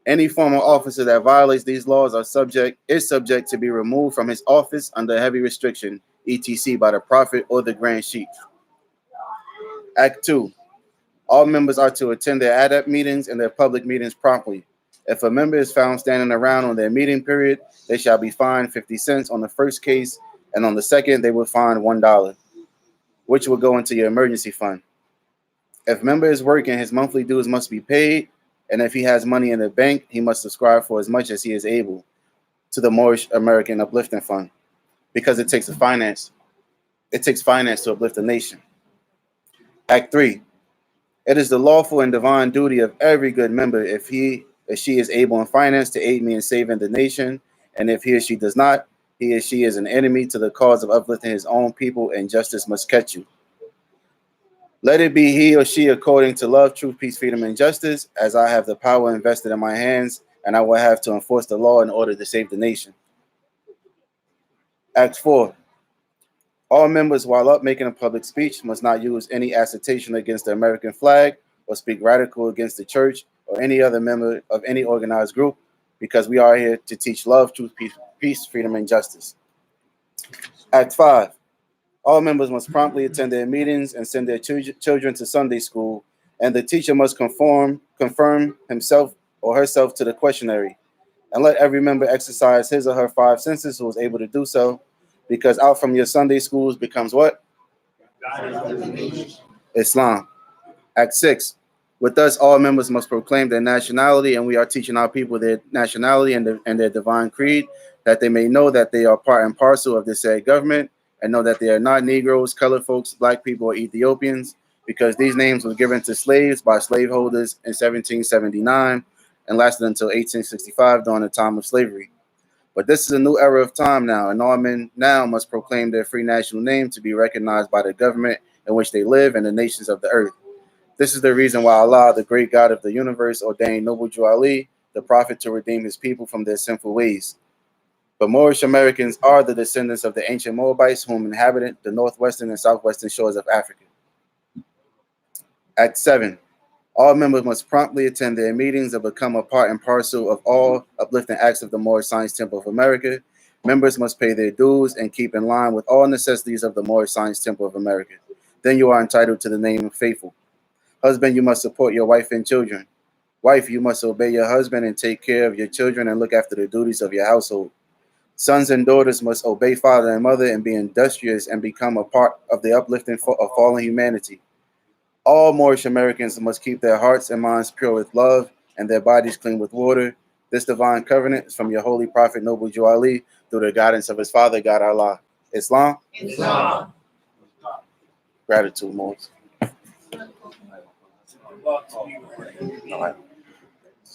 Any former officer that violates these laws is subject to be removed from his office under heavy restriction, etc. by the Prophet or the Grand Sheikh. Act 2. All members are to attend their adept meetings and their public meetings promptly. If a member is found standing around on their meeting period, they shall be fined 50 cents on the first case, and on the second, they will fine $1, which will go into your emergency fund. If member is working, his monthly dues must be paid, and if he has money in the bank, he must subscribe for as much as he is able to the Moorish American Uplifting Fund, because it takes finance to uplift a nation. Act 3. It is the lawful and divine duty of every good member, if he or she is able in finance, to aid me in saving the nation, and if he or she does not, he or she is an enemy to the cause of uplifting his own people, and justice must catch you. Let it be he or she according to love, truth, peace, freedom, and justice, as I have the power invested in my hands, and I will have to enforce the law in order to save the nation. Act 4. All members, while up making a public speech, must not use any assertion against the American flag or speak radical against the church or any other member of any organized group, because we are here to teach love, truth, peace, freedom, and justice. Act 5. All members must promptly attend their meetings and send their children to Sunday school, and the teacher must confirm himself or herself to the questionnaire, and let every member exercise his or her 5 senses who is able to do so, because out from your Sunday schools becomes what? Islam. Act 6. With us, all members must proclaim their nationality, and we are teaching our people their nationality and their divine creed, that they may know that they are part and parcel of this said government, and know that they are not Negroes, colored folks, black people, or Ethiopians, because these names were given to slaves by slaveholders in 1779 and lasted until 1865 during the time of slavery. But this is a new era of time now, and all men now must proclaim their free national name to be recognized by the government in which they live and the nations of the earth. This is the reason why Allah, the great God of the universe, ordained Noble Drew Ali, the prophet, to redeem his people from their sinful ways. But Moorish Americans are the descendants of the ancient Moabites, whom inhabited the northwestern and southwestern shores of Africa. Act 7. All members must promptly attend their meetings and become a part and parcel of all uplifting acts of the Moorish Science Temple of America. Members must pay their dues and keep in line with all necessities of the Moorish Science Temple of America. Then you are entitled to the name of faithful. Husband, you must support your wife and children. Wife, you must obey your husband and take care of your children and look after the duties of your household. Sons and daughters must obey father and mother and be industrious and become a part of the uplifting of fallen humanity. All Moorish Americans must keep their hearts and minds pure with love and their bodies clean with water. This divine covenant is from your holy prophet, Noble Jew Ali, through the guidance of his father, God Allah. Islam? Islam. Gratitude, Moors. All right.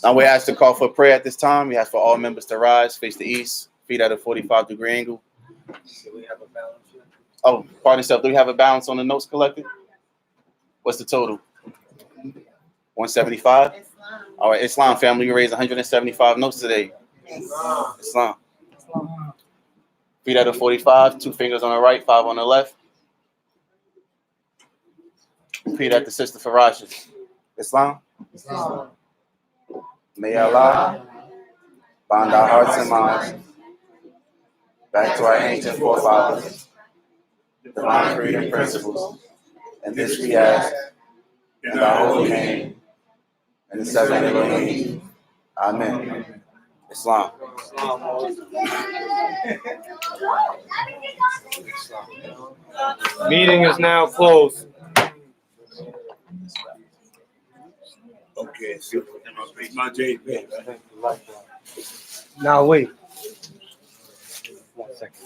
Now we ask to call for prayer at this time. We ask for all members to rise, face the east, feet at a 45-degree angle. Do we have a balance here? Oh, pardon yourself. Do we have a balance on the notes collected? What's the total? 175? All right, Islam family, you raised 175 notes today. Islam. Feet at a 45, 2 fingers on the right, 5 on the left. Repeat at the sister Farasha. Islam. May Allah bind our hearts and minds back to our ancient forefathers, divine freedom principles, and this we ask in our holy name and the 7 Elohim. Amen. Islam. Meeting is now closed. Okay, so my J. Now wait. 1 second.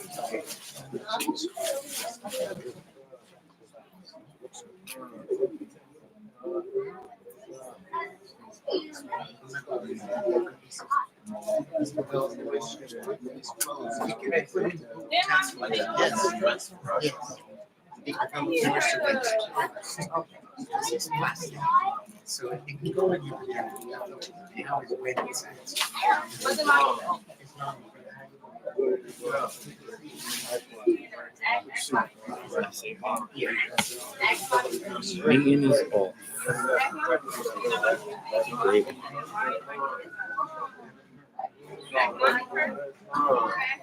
So it can go in your how is when it's Meeting is off. Great.